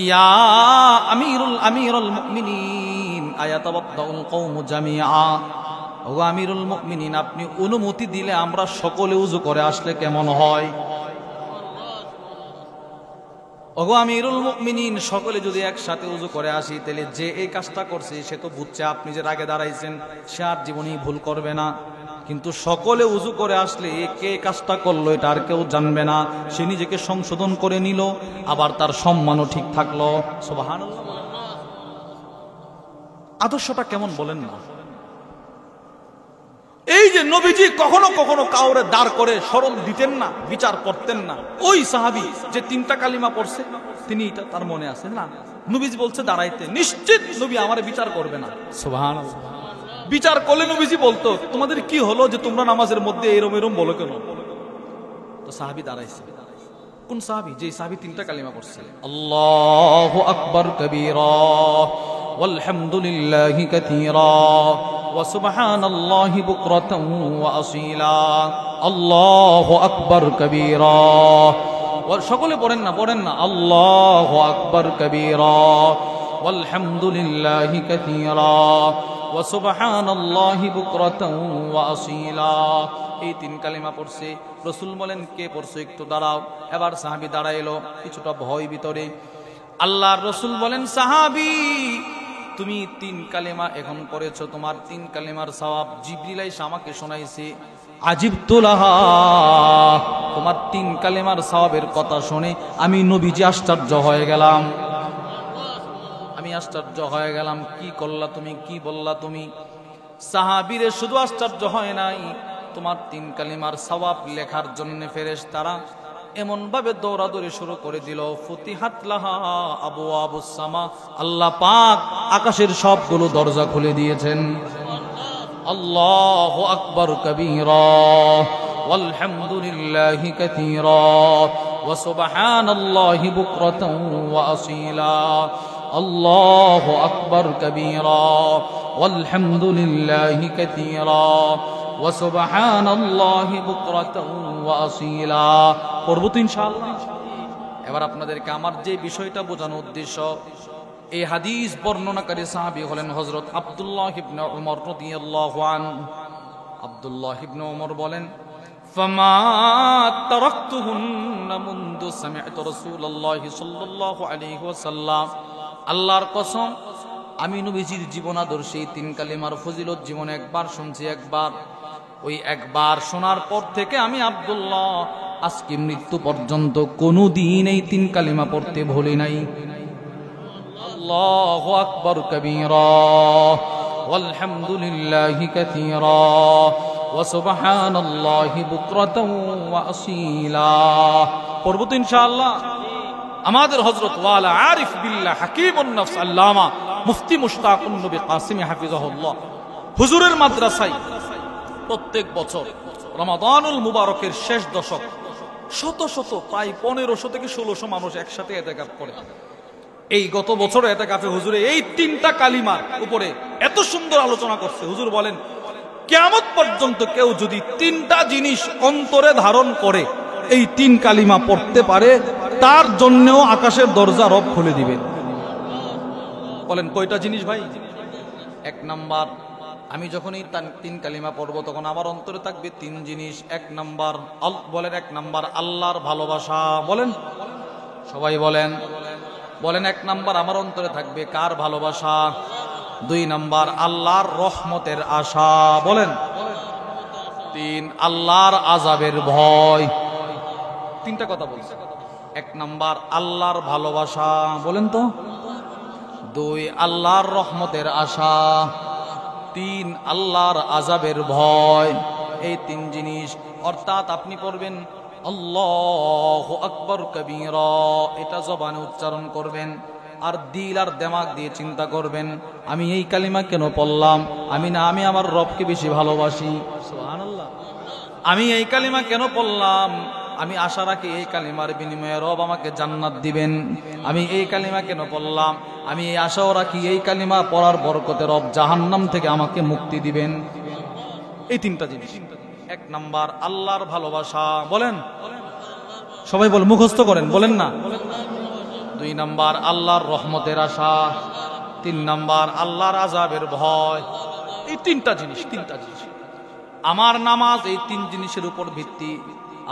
ইয়া আমিরুল মুমিনিন আয়াতাবাদ্দাউল কওমু জামিআ, ও আমিরুল মুমিনিন, আপনি অনুমতি দিলে আমরা সকলে ওযু করে আসলে কেমন হয়? ওগো আমিরুল মুমিনিন, সকলে যদি একসাথে ওযু করে আসি, তাহলে যে এই কাজটা করছে সে তো বুঝছে আপনি যে রাগে দাঁড়াইছেন, সে আর জীবনেই ভুল করবে না। কিন্তু সকলে ওযু করে আসলে কে কাজটা করলো এটা আর কেউ জানবে না, সে নিজেকে সংশোধন করে নিল, আবার তার সম্মানও ঠিক থাকলো। সুবহানাল্লাহ। আদর্শটা কেমন বলেন না? এই যে নবীজি কখনো কখনো কাউরে দাঁড় করে শরণ দিতেন না, বিচার করতেন না। ওই সাহাবী যে 3টা কালিমা পড়ছে, তিনি এটা তার মনে আছে না, নবীজি বলছে দাঁড়াইতে, নিশ্চিত নবী আমারে বিচার করবে না। সুবহানাল্লাহ। বিচার করলে নবীজি বলতো, তোমাদের কি হলো যে তোমরা নামাজের মধ্যে এরম এরম বলো কেন? তো সাহাবী দাঁড়াইছে। কোন সাহাবী? যে সাহাবী 3টা কালিমা পড়ছে, আল্লাহু আকবার কবীরা ওয়ালহামদুলিল্লাহি কাসীরা ওয়া সুবহানাল্লাহি বুকরাতান ওয়া আসীলা। আল্লাহু আকবার কবীরা, সকলে পড়েন না, পড়েন না, আল্লাহু আকবার কবীরা ওয়ালহামদুলিল্লাহি কাসীরা ওয়া সুবহানাল্লাহি বুকরাতান ওয়া আসীলা। এই 3 কালিমা পড়ছে। রাসূল বলেন, কে পড়ছো একটু দাঁড়াও। এবার সাহাবী দাঁড়াইলো, কিছুটা ভয় ভিতরে। আল্লাহর রাসূল বলেন, সাহাবী তুমি 3 কালিমা এখন পড়েছো, তোমার 3 কালিমার সওয়াব জিবরিল এসে আমাকে শোনাইছে। আজিবতু লাহা, তোমার 3 কালিমার সওয়াবের কথা শুনে আমি নবীজি আশ্চর্য হয়ে গেলাম। আমি আশ্চর্য হয়ে গেলাম, কি করলা তুমি, কি বললা তুমি? সাহাবীরে শুধু আশ্চর্য হয় নাই, তোমার 3 কালিমার সওয়াব লেখার জন্য ফেরেশতারা এমন ভাবে দৌড়াদৌড়ি শুরু করে দিল, ফুতিহাত লাহা আবওয়াবুস সামা, আল্লাহ পাক আকাশের সবগুলো দরজা খুলে দিয়েছেন। আল্লাহু আকবার কবীরা ওয়ালহামদুলিল্লাহি কাসীরা ওয়া সুবহানাল্লাহি বুকরাতান ওয়া আসীলা। আল্লাহু আকবার কবীরা ওয়ালহামদুলিল্লাহি কাসীরা ওয়া সুবহানাল্লাহি বুকরাতাও ওয়া আসীলা। পড়ব তো ইনশাআল্লাহ। এবার আপনাদেরকে আমার যে বিষয়টা বোঝানোর উদ্দেশ্য, এই হাদিস বর্ণনাকারী সাহাবী হলেন হযরত আব্দুল্লাহ ইবনে উমর রাদিয়াল্লাহু আনহু। আব্দুল্লাহ ইবনে উমর বলেন, ফামা তারাকতুহুন্না মুনযু সামি'তু রাসূলুল্লাহি সাল্লাল্লাহু আলাইহি ওয়াসাল্লাম, আল্লাহর কসম আমি নবীজির জীবন আদর্শে তিন কালিমার ফজিলত জীবনে একবার শুনছি, ওই একবার শোনার পর থেকে আমি আব্দুল্লাহ আজকে মৃত্যু পর্যন্ত কোনদিন এই তিন কালিমা পড়তে ভুলি নাই। আল্লাহু আকবার কবীরা ওয়ালহামদুলিল্লাহি কাসীরা ওয়া সুবহানাল্লাহি বুকরাতাও ওয়া আসীলা। পড়ব তো ইনশাআল্লাহ। আমাদের হযরত ওয়ালা আরিফ বিল্লাহ হাকিমুন নফস আল্লামা মুফতি মুশতাকুন নবী কাসিমি হাফিজাহুল্লাহ হুজুরের মাদ্রাসায় প্রত্যেক বছর রমাদানুল মুবারকের শেষ দশক শত শত প্রায় 1500 থেকে 1600 মানুষ একসাথে ইতিকাফ করে। এই গত বছর ইতিকাফে হুজুরে এই তিনটা কালিমার উপরে এত সুন্দর আলোচনা করছে। হুজুর বলেন, কিয়ামত পর্যন্ত কেউ যদি তিনটা জিনিস অন্তরে ধারণ করে এই তিন কালিমা পড়তে পারে, তার জন্যও আকাশের দরজা রব খুলে দিবেন। বলেন কয়টা জিনিস ভাই? এক নাম্বার, আমি যখনই তিন কালিমা পড়বো তখন আমার অন্তরে থাকবে তিন জিনিস। এক নাম্বার বলেন, এক নাম্বার আল্লাহর ভালোবাসা। বলেন সবাই বলেন, এক নাম্বার আমার অন্তরে থাকবে কার ভালোবাসা? 2 নাম্বার আল্লাহর রহমতের আশা। বলেন 3 আল্লাহর আযাবের ভয়। তিনটা কথা বলছে। 1 নাম্বার আল্লাহর ভালোবাসা, বলেন তো। 2 আল্লাহর রহমতের আশা। 3 আল্লাহর আযাবের ভয়। এই 3 জিনিস, অর্থাৎ আপনি পড়বেন আল্লাহু আকবার কবীরা, এটা জবানে উচ্চারণ করবেন, আর দিল আর দিমাগ দিয়ে চিন্তা করবেন আমি এই কালিমা কেন পড়লাম? আমি আমার রবকে বেশি ভালোবাসি। সুবহানাল্লাহ। আমি এই কালিমা কেন পড়লাম? আমি আশা রাখি এই কালিমার বিনিময়ে রব আমাকে জান্নাত দিবেন। আমি এই কালিমা কেন পড়লাম? আমি এই আশাও রাখি এই কালিমা পড়ার বরকতে রব জাহান্নাম থেকে আমাকে মুক্তি দিবেন। এই 3টা জিনিস। 1 নাম্বার আল্লাহর ভালোবাসা। বলেন সবাই, বলেন মুখস্থ করেন, বলেন না। 2 নাম্বার আল্লাহর রহমতের আশা। 3 নাম্বার আল্লাহর আযাবের ভয়। এই 3টা জিনিস। আমার নামাজ এই 3 জিনিসের উপর ভিত্তি,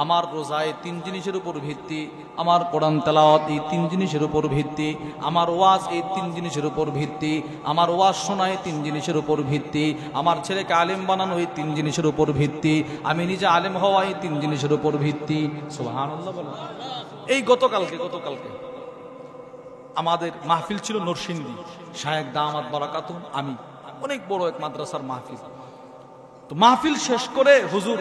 আমার রোজা এই 3 জিনিসের উপর ভিত্তি, আমার কোরআন তেলাওয়াত এই 3 জিনিসের উপর ভিত্তি, আমার ওয়াজ এই 3 জিনিসের উপর ভিত্তি, আমার ওয়াজ শোনা এই 3 জিনিসের উপর ভিত্তি, আমার ছেলেকে আলেম বানানো এই 3 জিনিসের উপর ভিত্তি, আমি নিজে আলেম হওয়া এই 3 জিনিসের উপর ভিত্তি। সুবহানাল্লাহ বলেন। এই গতকালকে আমাদের মাহফিল ছিল নরসিংদী, শায়েখ দামাত বারাকাতুহু, আমি অনেক বড় এক মাদ্রাসার মাহফিল। তো মাহফিল শেষ করে হুজুর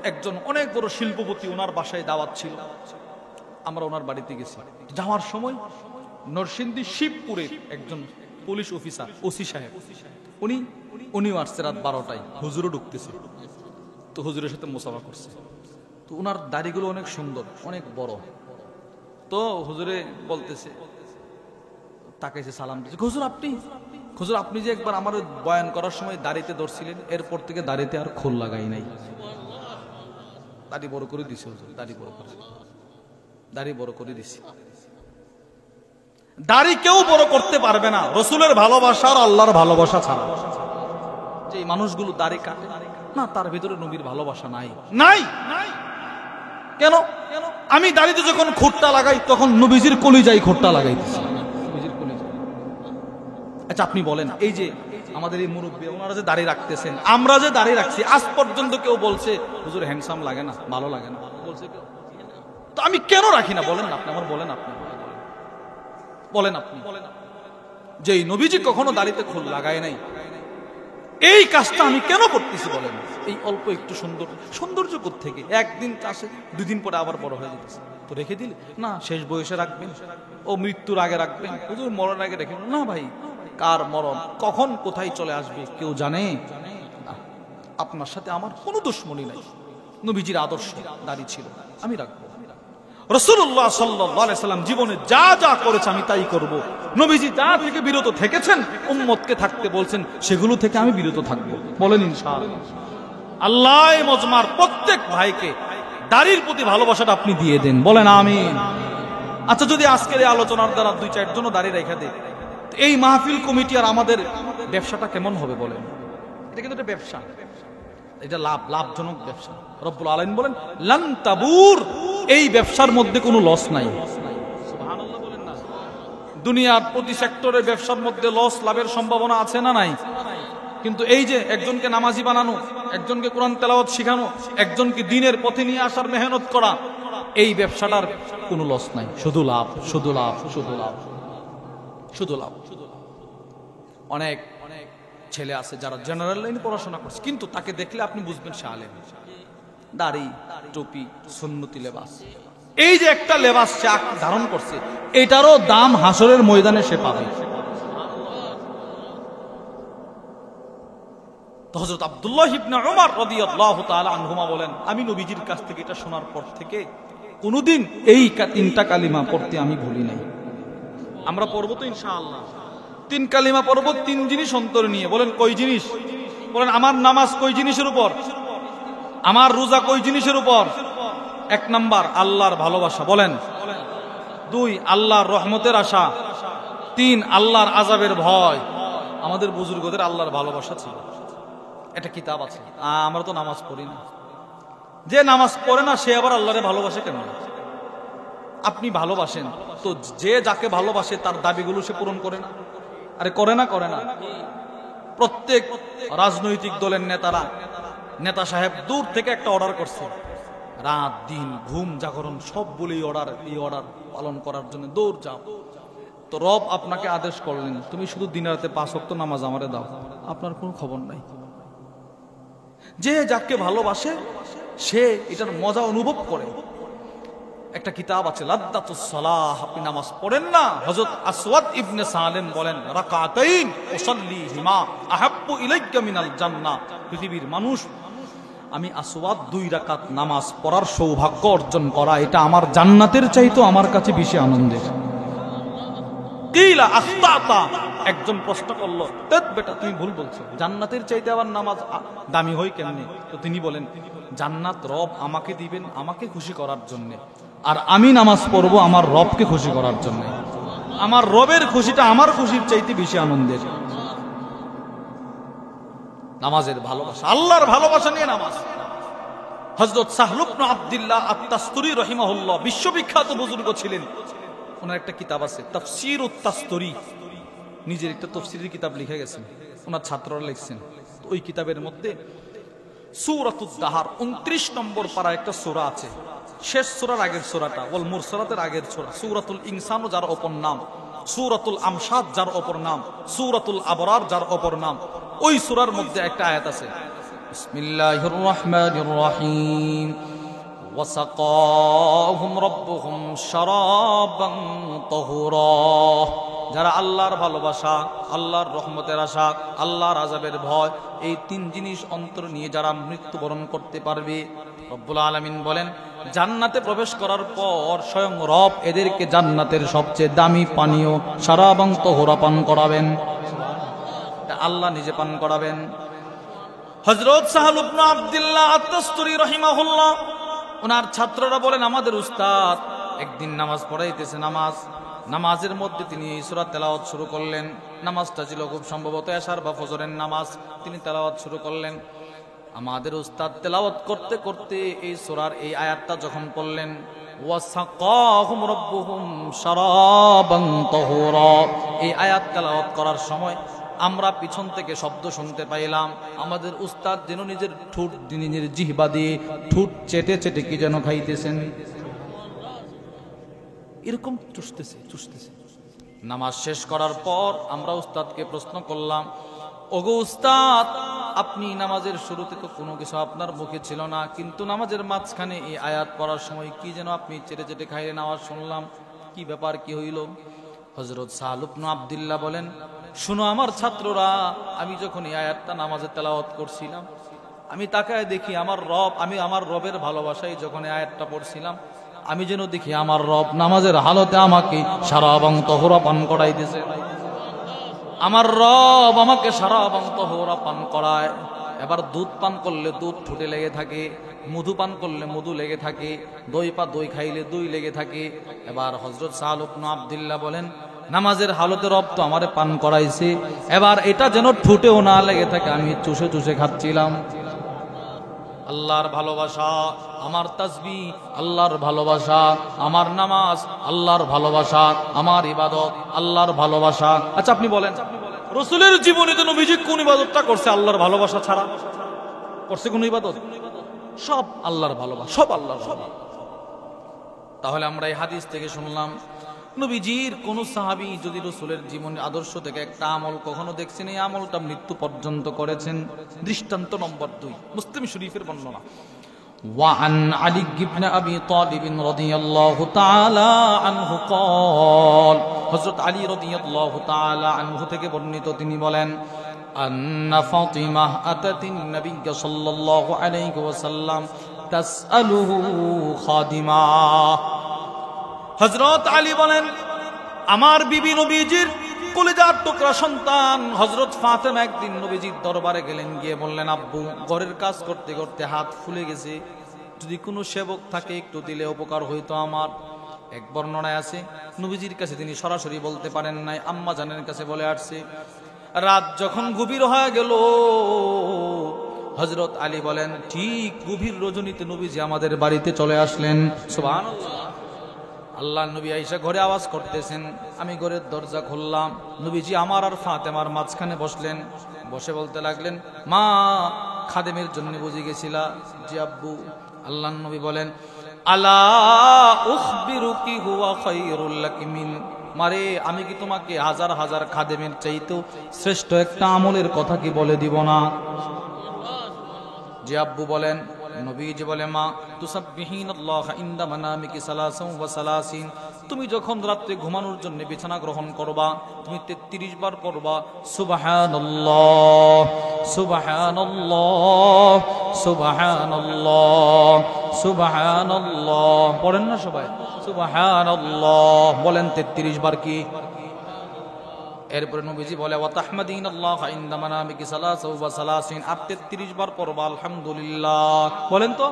একজন অনেক বড় শিল্পপতি, ওনার বাসায় দাওয়াত ছিল, আমরা ওনার বাড়িতে গেছি। যাওয়ার সময় নরসিংদী শিবপুরের একজন পুলিশ অফিসার, ওসি সাহেব, উনিও আসছে রাত 12টায়, হুজুরও ঢুকতেছে। তো হুজুরের সাথে মুসাফা করছে। তো ওনার দাড়িগুলো অনেক সুন্দর, অনেক বড়। তো হুজুরে বলতেছে, তাকাইছে, সালাম দিয়েছে, হুজুর আপনি যে একবার আমার বয়ান করার সময় দাড়িতে ধরছিলেন, এরপর থেকে দাড়িতে আর খোল লাগাই নাই। দাড়ি বড় করে দিছে হুজুর, দাড়ি বড় করে দিছি। দাড়ি কেউ বড় করতে পারবে না রসুলের ভালোবাসা আর আল্লাহর ভালোবাসা ছাড়া। যে মানুষগুলো দাড়ি কাটে না, তার ভিতরে নবীর ভালোবাসা নাই। কেন? আমি দাড়িতে যখন খুঁটটা লাগাই তখন নবীজির কলিজায় খুঁটটা লাগাইতেছি। আচ্ছা আপনি বলেন, এই যে আমাদের এই মুরব্বী, ওনারা যে দাড়ি রাখতেছেন, আমরা যে দাড়ি রাখছি, আজ পর্যন্ত কেউ বলছে হুজুর হ্যান্ডসাম লাগে না, ভালো লাগে না? বলছে কেউ? তো আমি কেন রাখি না বলেন আপনি, আমার বলেন আপনি যে নবীজি কখনো দাড়িতে খোল লাগায় নাই, এই কাজটা আমি কেন করতেছি বলেন? এই অল্প একটু সৌন্দর্য থেকে একদিন চাষে 2 দিন পরে আবার বড় হয়ে যেতেছে। তো রেখে দিলে না, শেষ বয়সে রাখবেন, ও মৃত্যুর আগে রাখবেন, হুজুর মরণের আগে রেখে না। ভাই, কার মরণ কখন কোথায় চলে আসবে কেউ জানে না। আপনার সাথে আমার কোনো দুশ্মনী নাই। নবীজির আদর্শ দাড়ি ছিল, আমি রাখবো। রাসূলুল্লাহ সাল্লাল্লাহু আলাইহি সাল্লাম জীবনে যা যা করেছে আমি তাই করব। নবীজি যা থেকে বিরত থেকেছেন, উম্মতকে থাকতে বলছেন, সেগুলো থেকে আমি বিরত থাকবো। বলেন ইনশাআল্লাহ। আল্লাহ মজমার প্রত্যেক ভাইকে দাড়ির প্রতি ভালোবাসাটা আপনি দিয়ে দেন, বলেন আমিন। আচ্ছা, যদি আজকের এই আলোচনার দ্বারা 2-4 জনও দাড়ি রেখে দেয়, এই মাহফিল কমিটি আর আমাদের ব্যবসাটা কেমন হবে বলেন? এটা কিন্তু একটা ব্যবসা, এটা লাভজনক ব্যবসা। রব্বুল আলামিন বলেন লান তাবুর, এই ব্যবসার মধ্যে কোনো লস নাই। সুবহানাল্লাহ বলেন না? দুনিয়ার প্রতি সেক্টরের ব্যবসার মধ্যে লস লাভের সম্ভাবনা আছে না নাই? কিন্তু এই যে একজনকে নামাজি বানানো, একজনকে কোরআন তেলাওয়াত শেখানো, একজনকে দ্বীনের পথে নিয়ে আসার মেহনত করা, এই ব্যবসাটার কোনো লস নাই, শুধু লাভ, শুধু লাভ, শুধু লাভ, শুধু লাভ। অনেক ছেলে আছে যারা জেনারেল লাইনে পড়াশোনা করছে, কিন্তু তাকে দেখলে আপনি বুঝবেন সে আলেম। দাড়ি, টুপি, সুন্নতি লেবাস, এই যে একটা লেবাস সে ধারণ করছে, এটারও দাম হাসরের ময়দানে সে পাবে। হযরত আব্দুল্লাহ ইবনে উমর রাদিয়াল্লাহু তাআলা আনহুমা বলেন, আমি নবীজির কাছ থেকে এটা শোনার পর থেকে কোনদিন এই 3টা কালিমা পড়তে আমি ভুলি নাই। আমরা পড়বো তো ইনশাআল্লাহ, 3 কালিমা পড়বো, 3 জিনিস অন্তরে নিয়ে। বলেন কই জিনিস? বলেন আমার নামাজ কই জিনিসের উপর, আমার রোজা কই জিনিসের উপর? 1 নাম্বার আল্লাহর ভালোবাসা, বলেন। 2 আল্লাহর রহমতের আশা। 3 আল্লাহর আযাবের ভয়। আমাদের বুজুর্গদের আল্লাহর ভালোবাসা ছিল, একটা কিতাব আছে। আমরা তো নামাজ পড়ি না, যে নামাজ পড়ে না সে আবার আল্লাহরে ভালোবাসে কেন? আপনি ভালোবাসেন তো যে যাকে ভালোবাসে তার দাবিগুলো সে পূরণ করে না? আরে করে না, করে না। প্রত্যেক রাজনৈতিক দলের নেতা সাহেব দূর থেকে একটা অর্ডার করছে, রাত দিন ঘুম জাগরণ সব বলে এই অর্ডার পালন করার জন্য দৌড় যাও। তো রব আপনাকে আদেশ করলেন তুমি শুধু দিন রাতে 5 ওয়াক্ত নামাজ আমারে দাও, আপনার কোনো খবর নাই। যে যাকে ভালোবাসে সে এটার মজা অনুভব করে। একটা কিতাব আছে লাদ্দাতুস সালাহ, আপনি নামাজ পড়েন না? হযরত আসওয়াদ ইবনে সালেম বলেন রাকাতাইন উসাল্লিহিমা আহাব্বু ইলাইকা মিনাল জান্নাহ। পৃথিবীর মানুষ, আমি আসওয়াদ 2 রাকাত নামাজ পড়ার সৌভাগ্য অর্জন করা, এটা আমার জান্নাতের চাইতো আমার কাছে বেশি আনন্দের। কিলা আখতাতা, একজন প্রশ্ন করলো, তেত বেটা তুমি ভুল বলছো, জান্নাতের চাইতে আবার নামাজ দামি হয় কেমনে? তো তিনি বলেন জান্নাত রব আমাকে দিবেন আমাকে খুশি করার জন্য, আর আমি নামাজ পড়বো আমার রবকে খুশি করার জন্য। আমার রবের খুশিটা আমার খুশির চাইতে বেশি আনন্দের। নামাজের ভালোবাসা, আল্লাহর ভালোবাসা নিয়ে নামাজ। হযরত সাহল ইবনে আব্দুল্লাহ আত-তাস্তুরী রাহিমাহুল্লাহ বিশ্ববিখ্যাত বুজুর্গ ছিলেন। ওনার একটা কিতাব আছে তাফসীরুত তাস্তুরী, নিজের একটা তাফসীরের কিতাব লিখে গেছেন, ওনার ছাত্ররা লিখছেন। ওই কিতাবের মধ্যে সূরাতুদ দাহার 29 নম্বর পারা একটা সূরা আছে, শেষ সূরার আগের সূরাটা, ওয়াল মুরসালাতের আগের সূরা, সূরাতুল ইনসানও যার অপর নাম, সূরাতুল আমশাদ যার অপর নাম, সূরাতুল আবরার যার অপর নাম। ওই সূরার মধ্যে একটা আয়াত আছে, বিসমিল্লাহির রহমানির রহিম, ওয়াসাকাহুম রাব্বুহুম শারাবান তাহুরা। যারা আল্লাহর ভালোবাসা, আল্লাহর রহমতের আশা, আল্লাহর আযাবের ভয়, এই 3 জিনিস অন্তর নিয়ে যারা মৃত্যুবরণ করতে পারবে, রব্বুল আলামিন বলেন জান্নাতে প্রবেশ করার পর স্বয়ং রব এদেরকে জান্নাতের সবচেয়ে দামি পানীয় শারাবান তাহুরা পান করাবেন। আল্লাহ নিজে পান করাবেন। হযরত সাহল ইবনে আব্দুল্লাহ আত-তাস্তুরী রাহিমাহুল্লাহ, ওনার ছাত্ররা বলেন আমাদের উস্তাদ একদিন নামাজ পড়াইতেছে, নামাজের মধ্যে তিনি এই সূরা তেলাওয়াত শুরু করলেন। নামাজটা ছিল খুব সম্ভবত এশার বা ফজরের নামাজ। তিনি তেলাওয়াত শুরু করলেন। আমাদের উস্তাদ তেলাওয়াত করতে করতে এই সূরার এই আয়াতটা যখন পড়লেন, ওয়াসাকাহুম রাব্বুহুম শারাবান তাহুরা, এই আয়াত তেলাওয়াত করার সময় আমরা পিছন থেকে শব্দ শুনতে পাইলাম, আমাদের উস্তাদ যেন নিজের ঠোঁট নিজের জিহ্বা দিয়ে ঠোঁট চেটে চেটে কি যেন খাইতেছেন, এরকম চুষতেছে। নামাজ শেষ করার পর আমরা উস্তাদকে প্রশ্ন করলাম, ওগো উস্তাদ, আপনি নামাজের শুরুতে তো কোনো কিছু আপনার মুখে ছিল না, কিন্তু নামাজের মাঝখানে এই আয়াত পড়ার সময় কি যেন আপনি চেটে চেটে খাইলেন, আওয়াজ শুনলাম, কি ব্যাপার, কি হইল? হযরত সাহল ইবনে আব্দুল্লাহ বলেন, শুনো আমার ছাত্ররা, আমি যখন এই আয়াতটা নামাজে তেলাওয়াত করছিলাম, আমি তাকায় দেখি আমি আমার রবের ভালোবাসায় যখন এই আয়াতটা পড়ছিলাম, আমি যেন দেখি আমার রব নামাজের হালতে আমাকে শারাবান তাহুরা পান করাইতেছে। আমার রব আমাকে শারাবান তাহুরা পান করায়, এবার দুধ পান করলে দুধ ঠোঁটে লেগে থাকে, মধু পান করলে মধু লেগে থাকে, দই খাইলে দই লেগে থাকে। এবার হযরত সাহাল ইবনে আব্দুল্লাহ বলেন, নামাজের হালতে রব তো আমারে পান করাইছে, এবার এটা যেন ঠোঁটেও না লেগে থাকে, আমি চুষে চুষে খাচ্ছিলাম। আল্লাহর ভালোবাসা, আমার তাসবিহ আল্লাহর ভালোবাসা, আমার নামাজ আল্লাহর ভালোবাসা, আমার ইবাদত আল্লাহর ভালোবাসা। আচ্ছা আপনি বলেন, রাসূলের জীবনে তো নবীজি কোন ইবাদতটা করছে আল্লাহর ভালোবাসা ছাড়া? করছে কোন ইবাদত? সব আল্লাহর ভালোবাসা, সব আল্লাহর ভালোবাসা। তাহলে আমরা এই হাদিস থেকে শুনলাম, নবীজির কোন সাহাবী যদি রাসূলের জীবনের আদর্শ থেকে একটা আমল কখনো দেখছেন, এই আমলটা মৃত্যু পর্যন্ত করেছেন। দৃষ্টান্ত নম্বর 2, মুসলিম শরীফের বর্ণনা। وعن علي بن أبي طالب رضي الله تعالى عنه قال, হযরত আলী রাদিয়াল্লাহু তাআলা আনহু থেকে বর্ণিত, তিনি বলেন, আন্না ফাতিমা আতাতিন নবী সাল্লাল্লাহু আলাইহি ওয়াসাল্লাম তাসআলুহু খাদিমা। হযরত আলী বলেন, আমার বিবি নবীজির কলিজার টুকরা সন্তান হযরত ফাতেমা একদিন নবীজির দরবারে গেলেন, গিয়ে বললেন, আব্বু ঘরের কাজ করতে করতে হাত ফুলে গেছে, যদি কোনো সেবক থাকে একটু দিলে উপকার হইতো আমার। এক বর্ণনায় আছে নবীজির কাছে তিনি সরাসরি বলতে পারেন নাই, আম্মা জানের কাছে বলে আসছে। রাত যখন গভীর হয়ে গেল, হযরত আলী বলেন, ঠিক গভীর রজনীতে নবীজি আমাদের বাড়িতে চলে আসলেন। সুবহানাল্লাহ। আল্লাহ নবী আয়েশা ঘরে আওয়াজ করতেছেন, আমি ঘরের দরজা খুললাম, নবীজি আমার আর ফাতেমার মাঝখানে বসলেন। বসে বলতে লাগলেন, মা খাদেমের জন্য বুঝে গেছিলা? জি আব্বু। আল্লাহ নবী বলেন, আলা উখবিরুকি হুয়া খায়রুল লাকি মিন, মারে আমি কি তোমাকে হাজার হাজার খাদেমের চাইতেও শ্রেষ্ঠ একটা আমলের কথা কি বলে দিব না? জি আব্বু বলেন। নবীজি বলে, মা তুসাব্বিহিনাল্লাহ ইনদা মানামিকি সালাসান ওয়া সালাসিন, তুমি যখন রাতে ঘুমানোর জন্য বিছানা গ্রহণ করবা, তুমি 33 বার পড়বা সুবহানাল্লাহ সুবহানাল্লাহ সুবহানাল্লাহ সুবহানাল্লাহ। পড়েন না সবাই? সুবহানাল্লাহ বলেন 33 বার কি? এরপরে নবীজি বলে, ওয়া তাহমাদিনাল্লাহ ইনদা মানামিকি সালাসান ওয়া সালাসিন, আর 33 বার পড়বা আলহামদুলিল্লাহ। বলেন তো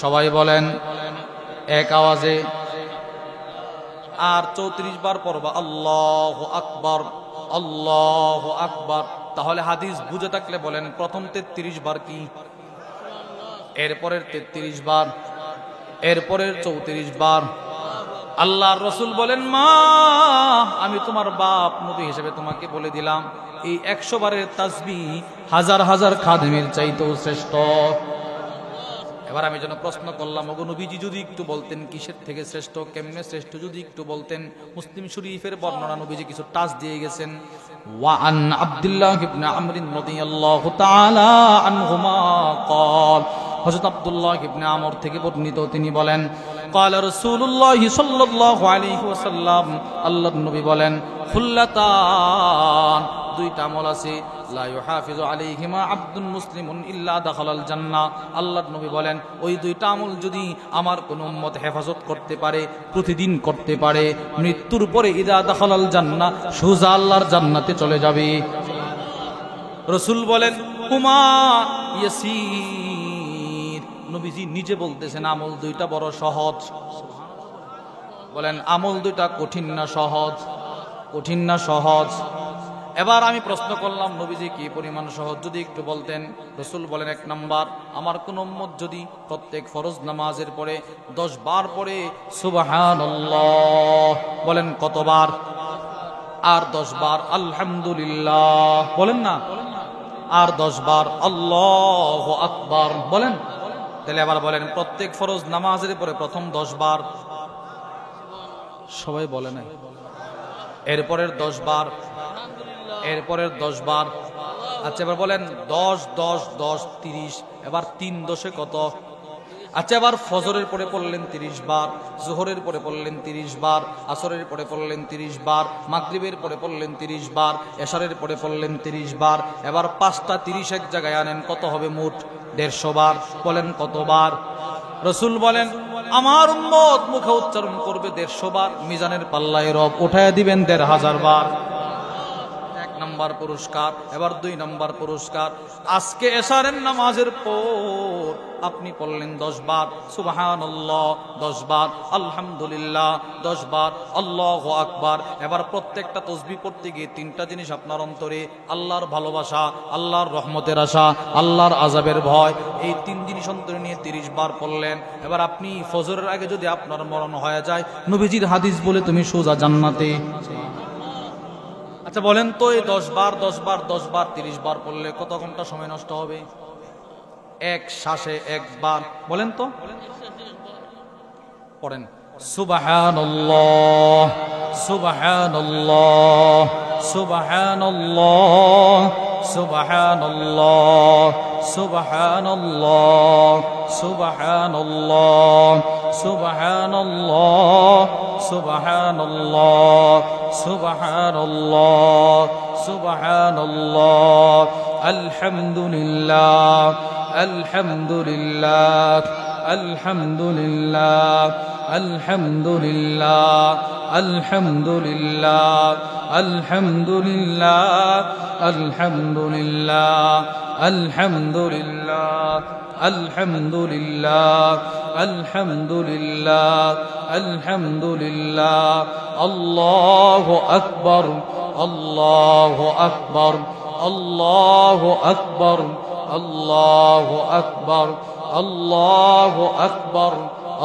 সবাই, বলেন এক আওয়াজে। আর 34 বার পড়বা আল্লাহু আকবার আল্লাহু আকবার। তাহলে হাদিস বুঝে থাকলে বলেন, প্রথম 33 বার কি, এরপরের 33 বার, এরপরের 34 বার। আল্লাহর রাসূল বলেন, মা আমি তোমার বাপ নবী হিসেবে তোমাকে বলে দিলাম, এই 100 বারের তাসবিহ হাজার হাজার খাদেমের চাইতেও শ্রেষ্ঠ। এবার আমি যেন প্রশ্ন করলাম, ওগো নবীজি যদি একটু বলতেন কিসের থেকে শ্রেষ্ঠ, কেমনে শ্রেষ্ঠ, যদি একটু বলতেন। মুসলিম শরীফের বর্ণনা, নবীজি কিছু টাচ দিয়ে গেছেন। ওয়া আন আব্দুল্লাহ ইবনে আমর রাদিয়াল্লাহু তাআলা আনহুমা قال, হযরত আব্দুল্লাহ ইবনে আমর থেকে বর্ণিত, তিনি বলেন, قال রাসূলুল্লাহ সাল্লাল্লাহু আলাইহি ওয়াসাল্লাম, আল্লাহর নবী বলেন, খুল্লাতান, দুইটা আমল আছে, লা ইউহাফিজু আলাইহিমা আবদুন মুসলিমুন ইল্লা দাখালাল জান্নাহ। আল্লাহর নবী বলেন, ওই দুইটা আমল যদি আমার কোন উম্মত হেফাজত করতে পারে, প্রতিদিন করতে পারে, মৃত্যুর পরে ইদা দাখালাল জান্নাহ, সোজা আল্লাহর জান্নাতে চলে যাবে। রাসূল বলেন, হুমা ইয়াসির, নবীজি নিজে বলতেছেন আমল দুইটা বড় সহজ। বলেন আমল দুইটা কঠিন না সহজ? কঠিন না সহজ? এবার আমি প্রশ্ন করলাম, নবীজি কি পরিমাণ সহজ যদি একটু বলতেন। রাসূল বলেন, 1 নাম্বার, আমার কোন উম্মত যদি প্রত্যেক ফরজ নামাজের পরে 10 বার পড়ে সুবহানাল্লাহ, বলেন কতবার? আর 10 বার আলহামদুলিল্লাহ, বলেন না? আর 10 বার আল্লাহু আকবার, বলেন। তাহলে এবার বলেন, প্রত্যেক ফরজ নামাজের পরে প্রথম 10 বার, সবাই বলে নাই, এরপরের 10 বার, এরপরের 10 বার। আচ্ছা এবার বলেন 10 10 10 30, এবার 3 10 কত? আচ্ছা এবার ফজরের পরে পড়লেন 30 বার, জোহরের পরে পড়লেন 30 বার, আসরের পরে পড়লেন 30 বার, মাগরিবের পরে পড়লেন 30 বার, এশারের পরে পড়লেন 30 বার। এবার 5টা 30 এক জায়গায় আনেন, কত হবে মোট? 150 বার। বলেন কতবার? রাসূল বলেন, আমার উম্মত মুখে উচ্চারণ করবে 150 বার, মিজানের পাল্লায় রব উঠায়া দিবেন 1500 বার। 1 নাম্বার পুরস্কার। এবার 2 নাম্বার পুরস্কার, আজকে এশারের নামাজের পর আপনি পড়লেন 10 বার সুবহানাল্লাহ, 10 বার আলহামদুলিল্লাহ, 10 বার আল্লাহু আকবার। এবার প্রত্যেকটা তাসবিহ পড়তে গিয়ে 3টা জিনিস আপনার অন্তরে, আল্লাহর ভালোবাসা, আল্লাহর রহমতের আশা, আল্লাহর আযাবের ভয়, এই 3 জিনিস অন্তরে নিয়ে 30 বার পড়লেন। এবার আপনি ফজরের আগে যদি আপনার মরণ হয়ে যায়, নবীজির হাদিস বলে তুমি সোজা জান্নাতে। আচ্ছা বলেন তো, এই 10 বার 10 বার 10 বার 30 বার পড়লে কত ঘন্টা সময় নষ্ট হবে? এক শ্বাসে একবার। বলেন তো, পড়েন সুবহানাল্লাহ সুবহানাল্লাহ সুবহানাল্লাহ সুবহানাল্লাহ সুবহানাল্লাহ সুবহানাল্লাহ সুবহানাল্লাহ সুবহানাল্লাহ সুবহানাল্লাহ সুবহানাল্লাহ আলহামদুলিল্লাহ আলহামদুলিল্লাহ আলহামদুলিল্লাহ আলহামদুলিল্লাহ আলহামদুলিল্লাহ আলহামদুলিল্লাহ আলহামদুলিল্লাহ আলহামদুলিল্লাহ আলহামদুলিল্লাহ আলহামদুলিল্লাহ আলহামদুলিল্লাহ আল্লাহু আকবার আল্লাহু আকবার আল্লাহু আকবার আল্লাহু আকবার আল্লাহু আকবার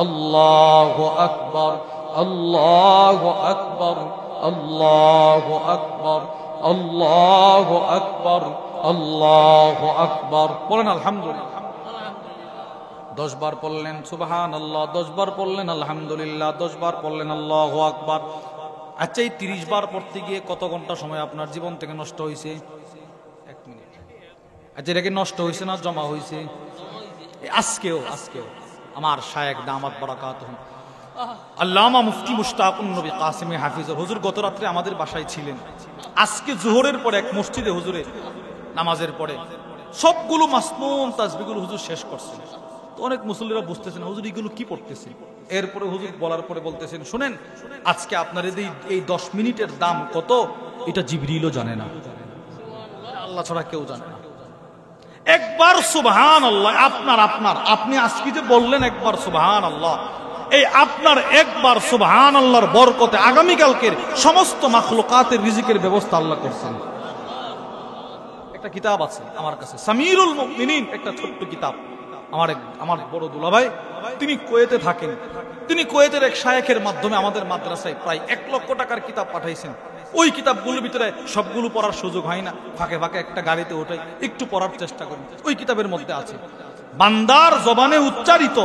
আল্লাহু আকবার আল্লাহু আকবার আল্লাহু আকবার আল্লাহু আকবার আল্লাহু আকবার। বলেন আলহামদুলিল্লাহ। 10 বার পড়লেন সুবহানাল্লাহ, 10 বার পড়লেন আলহামদুলিল্লাহ, 10 বার পড়লেন আল্লাহু আকবার। আচ্ছা, এই 30 বার পড়তে গিয়ে কত ঘন্টা সময় আপনার জীবন থেকে নষ্ট হয়েছে? 1 মিনিট। আচ্ছা, এটা কি নষ্ট হয়েছে না জমা হয়েছে? আজকেও আমার শায়েখ দামাত বারাকাতুহু আল্লামা মুফতি মুশতাকুন নবী কাসিমি হাফিজুর হুজুর গত রাত্রে আমাদের বাসায় ছিলেন। আজকে জোহরের পরে এক মসজিদে হুজুরে নামাজের পরে সবগুলো মাসনুন তাসবিহগুলো হুজুর শেষ করছেন। তো অনেক মুসল্লিরা বুঝতেছেন হুজুর এগুলো কি পড়তেছে। এরপরে হুজুর বলার পরে বলতেছেন, শুনেন আজকে আপনার এই 10 মিনিটের দাম কত এটা জিবরিলও জানে না, আল্লাহ ছাড়া কেউ জানে না। একবার সুবহানাল্লাহ, আপনি আজকে যে বললেন একবার সুবহানাল্লাহ, এই আপনার একবার সুবহানাল্লাহর বরকতে আগামীকালকের সমস্ত মাখলুকাতের রিজিকের ব্যবস্থা আল্লাহ করছেন। একটা কিতাব আছে আমার কাছে, সামিরুল মুমিনিন, একটা ছোট্ট কিতাব। আমার বড় দুলাভাই তিনি কুয়েতে থাকেন, তিনি কুয়েতের এক শায়েখের মাধ্যমে আমাদের মাদ্রাসায় প্রায় 1 লক্ষ টাকার কিতাব পাঠাইছেন। ওই কিতাবগুলোর ভিতরে সবগুলো পড়ার সুযোগ হয় না, ফাঁকে ফাঁকে একটা গাড়িতে ওঠাই একটু পড়ার চেষ্টা করি। ওই কিতাবের মধ্যে আছে বান্দার জবানে উচ্চারিত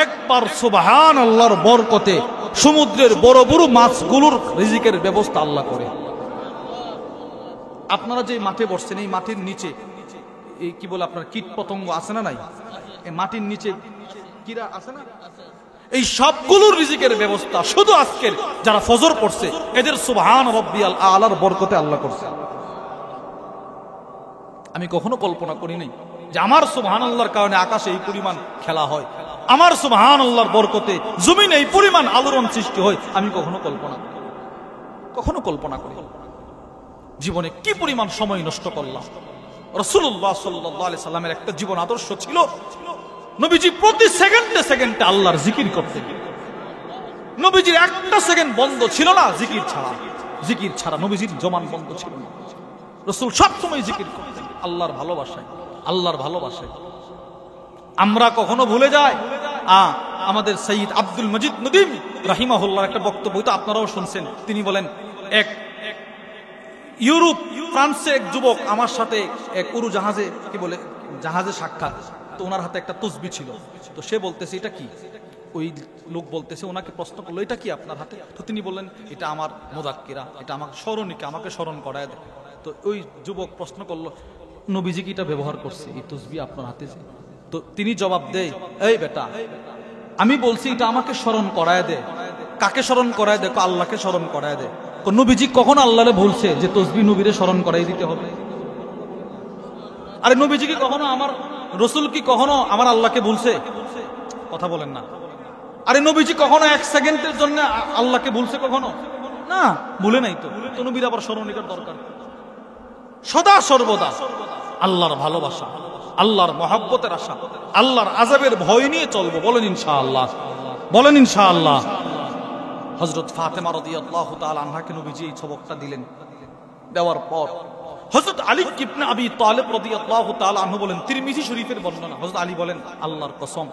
একবার সুবহানাল্লাহর বরকতে সমুদ্রের বড় বড় মাছগুলোর রিজিকের ব্যবস্থা আল্লাহ করে। আপনারা যে মাঠে বসছেন, এই মাটির নিচে এই কি বলে আপনার কীট পতঙ্গ আছে না নাই? এই মাটির নিচে কিরা আছে না? এই সবগুলোর রিজিকের ব্যবস্থা শুধু আজকের যারা ফজর পড়ছে এদের সুবহান রাব্বিয়াল আলার বরকতে আল্লাহ করছে। আমি কখনো কল্পনা করি নাই যে আমার সুবহানাল্লাহর কারণে আকাশে এই পরিমাণ খেলা হয়, আমার সুবহানাল্লাহর বরকতে জমিনে এই পরিমাণ আলোড়ন সৃষ্টি হয়। আমি কখনো কল্পনা করি জীবনে কি পরিমাণ সময় নষ্ট করলাম। রাসূলুল্লাহ সাল্লাল্লাহু আলাইহি সাল্লামের একটা জীবন আদর্শ ছিল, নবীজি প্রতি সেকেন্ডে সেকেন্ডে আল্লাহর জিকির করতেন। নবীজির একটা সেকেন্ড বন্ধ ছিল না জিকির ছাড়া নবীজির জমান বন্ধ ছিল না। রাসূল সব সময় জিকির করতেন আল্লাহর ভালোবাসায়। আমরা কখনো ভুলে যাই? আমাদের সৈয়দ আব্দুল মজিদ নদীম রাহিমাহুল্লাহর একটা বক্তব্য তো আপনারাও শুনছেন। তিনি বলেন, এক ইউরোপ ফ্রান্সে এক যুবক আমার সাথে এক উড়ো জাহাজে সাক্ষাৎ। তো ওনার হাতে একটা তসবিহ ছিল। তো সে বলতেছে এটা কি? ওই লোক বলতেছে, ওনাকে প্রশ্ন করলো এটা কি আপনার হাতে? তো তিনি বললেন এটা আমার মুযাক্কিরা, এটা আমার স্মরণিকা, আমাকে স্মরণ করায় দেয়। তো ওই যুবক প্রশ্ন করলো, নবীজি কি এটা ব্যবহার করছে এই তসবিহ আপনার হাতে? তো তিনি জবাব দেয়, এই বেটা, আমি বলছি এটা আমাকে স্মরণ করায় দে। কাকে স্মরণ করায় দেয়? আল্লাহকে স্মরণ করায় দেয়। নবীজি কখনো আল্লাহরে বলছে যে তসবিহ নবীরে স্মরণ করাই দিতে হবে? আরে নবীজি কি কখনো, আমার রাসূল কি কখনো আমার আল্লাহকে বলছে? কথা বলেন না। আরে নবীজি কখনো 1 সেকেন্ডের জন্য আল্লাহকে বলছে? কখনো না, বলে নাই। তো নবীর আবার স্মরণিকার দরকার? সদা সর্বদা আল্লাহর ভালোবাসা, আল্লাহর মহব্বতের আশা, আল্লাহর আযাবের ভয় নিয়ে চলবো। বলেন ইনশাআল্লাহ, বলেন ইনশাআল্লাহ। হযরত ফাতেমা রাদিয়াল্লাহু তাআলা আনহাকে নবীজি এই সবকটা দিলেন। দেওয়ার পর হযরত আলী ইবনে আবি তালিব রাদিয়াল্লাহু তাআলা আনহু বলেন, তিরমিজি শরীফের বর্ণনা, হযরত আলী বলেন, আল্লাহর কসম,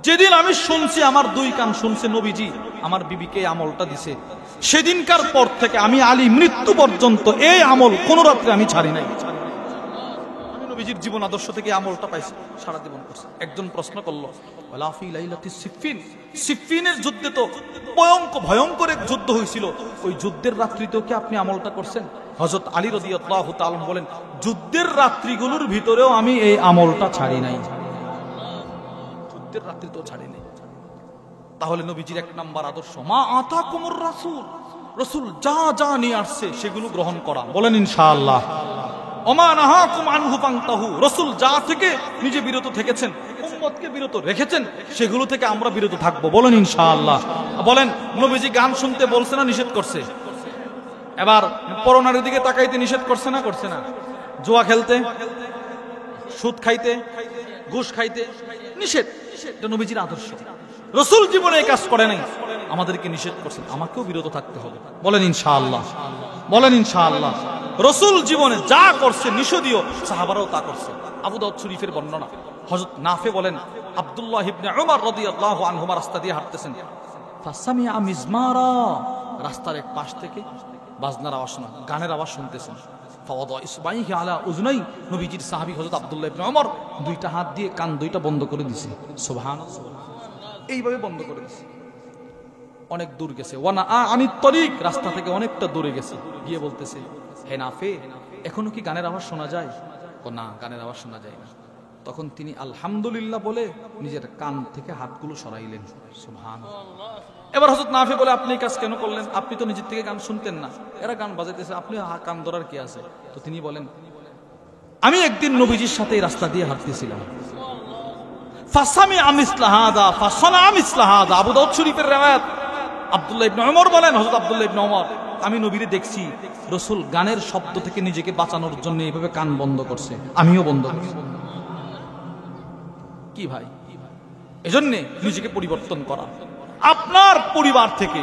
যেদিন আমি শুনছি, আমার দুই কান শুনছে নবীজি আমার বিবিকে আমলটা দিছে, সেদিনকার পর থেকে আমি আলী মৃত্যু পর্যন্ত এই আমল কোন রাত্রে আমি ছাড়ি নাই। আমি নবীজির জীবন আদর্শ থেকে আমলটা পাইছি, সারা জীবন করছি। একজন প্রশ্ন করলো, ওয়ালাফি লাইলাতি সিফফিন, সিফফিনের যুদ্ধে তো ভয়ঙ্কর এক যুদ্ধ হয়েছিল, ওই যুদ্ধের রাত্রিতেও কি আপনি আমলটা করছেন? হযরত আলী রাদিয়াল্লাহু তাআলা বলেন, যুদ্ধের রাত্রিগুলোর ভিতরেও আমি এই আমলটা ছাড়ি নাই, যুদ্ধের রাত্রিতেও ছাড়ি নাই। তাহলে নবীজির এক নাম্বার আদর্শ, মা আতাকুমুর রাসূল, রাসূল যা যা নিয়ে আসছে সেগুলো গ্রহণ করা। বলেন ইনশাআল্লাহ। ওমা নাহাকুম আনহু ফান্তাহু, রাসূল যা থেকে নিজে বিরত থেকেছেন, উম্মতকে বিরত রেখেছেন, সেগুলো থেকে আমরা বিরত থাকবো। বলেন ইনশাআল্লাহ। বলেন, নবীজি গান শুনতে বলছে না নিষেধ করছে? এবার পরনারীর দিকে তাকাইতে নিষেধ করছে না করছে না? জুয়া খেলতে, সুদ খাইতে, ঘুষ খাইতে নিষেধ। এটা নবীজির আদর্শ। রাসূল জীবনে এই কাজ করে নাই, আমাদেরকে নিষেধ করছেন, আমাকেও বিরত থাকতে হবে। বলেন ইনশাআল্লাহ, বলেন ইনশাআল্লাহ। রাসূল জীবনে যা করছে নিষেধীয়, সাহাবারাও তা করছে। আবু দাউদ শরীফের বর্ণনা, হযরত নাফে বলেন, আব্দুল্লাহ ইবনে উমর রাদিয়াল্লাহু আনহুমা রাস্তা দিয়ে হাঁটতেছেন, ফাসামিআ মিজমারা, রাস্তার এক পাশ থেকে বাজনার আওয়াজ শোনা, গানের আওয়াজ শুনতেছেন। ফাওয়াদা ইসবাইহি আলা উযনাই, নবীজির সাহাবী হযরত আব্দুল্লাহ ইবনে উমর দুইটা হাত দিয়ে কান দুইটা বন্ধ করে দিয়েছে। সুবহানাল্লাহ, এইভাবে বন্ধ করে দিয়েছে। অনেক দূর গেছে, ওয়ানা আনিত তরিক, রাস্তা থেকে অনেকটা দূরে গেছে, গিয়ে বলতেছে, হে নাফে, এখনো কি গানের আওয়াজ শোনা যায়? না, গানের আওয়াজ শোনা যায় না। তখন তিনি আলহামদুলিল্লাহ বলে নিজের কান থেকে হাতগুলো সরাইলেন। সুবহানাল্লাহ। এবার হযরত নাফে বলে, আপনি এই কাজ কেন করলেন? আপনি তো নিজের থেকে গান শুনতেন না, এরা গান বাজাইতেছে, আপনি কান ধরার কি আছে? তো তিনি বলেন, আমি একদিন নবীজির সাথে এই রাস্তা দিয়ে হাঁটতেছিলাম, ফাসামিআ মিসলা হাযা ফাসানা মিসলা হাযা। আবু দাউদ শরীফের riwayat। আব্দুল্লাহ ইবনে উমর বলেন, হযরত আব্দুল্লাহ ইবনে উমর, আমি নবীরে দেখছি রাসূল গানের শব্দ থেকে নিজেকে বাঁচানোর জন্য এইভাবে কান বন্ধ করছে, আমিও বন্ধ করছি। কি ভাই, এজন্য নিজেকে পরিবর্তন করা, আপনার পরিবার থেকে,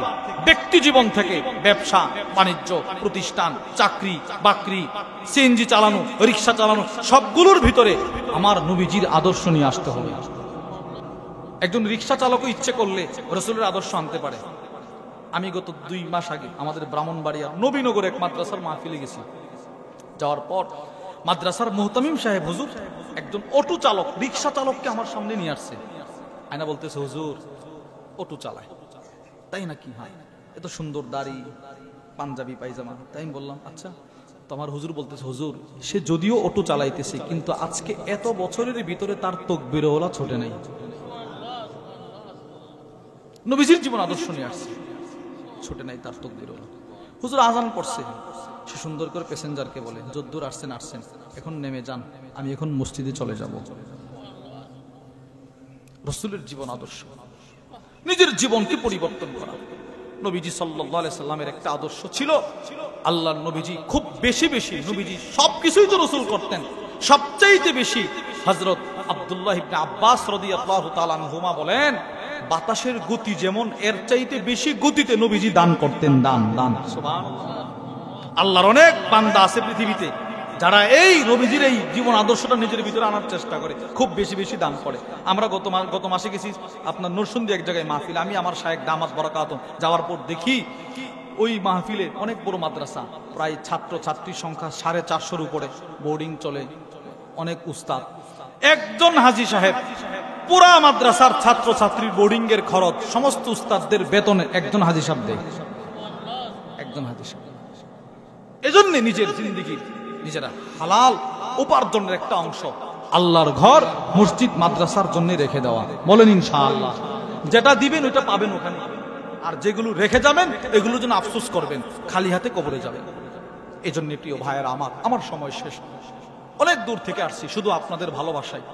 ব্যক্তি জীবন থেকে, ব্যবসা বাণিজ্য, প্রতিষ্ঠান, চাকরি বাকরি, সিএনজি চালানো, রিকশা চালানো, সবগুলোর ভিতরে আমার নবীজির আদর্শ নিয়ে আসতে হবে। একজন রিকশা চালকও ইচ্ছে করলে রাসূলের আদর্শ আনতে পারে। আমি গত 2 মাস আগে আমাদের ব্রাহ্মণবাড়িয়া নবীনগর এক মাদ্রাসার মাহফিলে গেছি। যাওয়ার পর মাদ্রাসার মুহতামিম সাহেব হুজুর একজন অটো চালক, রিকশা চালককে আমার সামনে নিয়ে আসছে। আয়না বলতেছে, হুজুর অটো চালায়। তাই নাকি? হ্যাঁ। এত সুন্দর দাড়ি, পাঞ্জাবি পায়জামা। তাই আমি বললাম, আচ্ছা। তো আমার হুজুর বলতেছে, হুজুর সে যদিও অটো চালাইতেছে, কিন্তু আজকে এত বছরের ভিতরে তার তাকবীরওয়ালা ছোটে নাই। নবীজির জীবন আদর্শ নিয়ে আসছে, ছোটে নাই তার তাকবীরওয়ালা। হুজুর আজান পড়ছে, সে সুন্দর করে প্যাসেঞ্জারকে বলে, যদ্দূর আসছেন আসছেন, এখন নেমে যান, আমি এখন মসজিদে চলে যাব। রাসূলের জীবন আদর্শ, নিজের জীবনকে পরিবর্তন করা। নবীজি সাল্লাল্লাহু আলাইহি সাল্লামের একটা আদর্শ ছিল, আল্লাহর নবীজি খুব বেশি নবীজি সবকিছুই তো রাসূল করতেন, সবচাইতে বেশি হযরত আব্দুল্লাহ ইবনে আব্বাস রাদিয়াল্লাহু তাআলা আনহুমা বলেন, বাতাসের গতি যেমন, এর চাইতে বেশি গতিতে নবীজি দান করতেন। দান। সুবহানাল্লাহ। আল্লাহর অনেক বান্দা আছে পৃথিবীতে যারা এই নবীজির এই জীবন আদর্শটা নিজের ভিতরে আনার চেষ্টা করে, খুব বেশি দান করে। আমরা গত মাসে গেছি আপনার নরসিংদী এক জায়গায় মাহফিল, আমি আমার শায়েখ দামাত বরাকাতুহু যাওয়ার পর দেখি ওই মাহফিলে অনেক বড় মাদ্রাসা, প্রায় ছাত্র ছাত্রীর সংখ্যা 450-র উপরে, বোর্ডিং চলে, অনেক উস্তাদ। একজন হাজী সাহেব পুরা মাদ্রাসার ছাত্র ছাত্রীর বোর্ডিং এর খরচ সমস্ত উস্তাদদের বেতনে একজন হাজী সাহেব দেয়, একজন হাজী সাহেব। এজন্য নিজের জিন্দেগি নিজেরা হালাল উপার্জনের একটা অংশ আল্লাহর ঘর, মসজিদ, মাদ্রাসার জন্য রেখে দেওয়া। বলেন ইনশাআল্লাহ। যেটা দিবেন ওইটা পাবেন ওখানে, আর যেগুলো রেখে যাবেন এগুলো যেন আফসোস করবেন, খালি হাতে কবরে যাবেন। এই জন্য প্রিয় ভাইয়েরা আমার সময় শেষ, অনেক দূর থেকে আসছি শুধু আপনাদের ভালোবাসায়।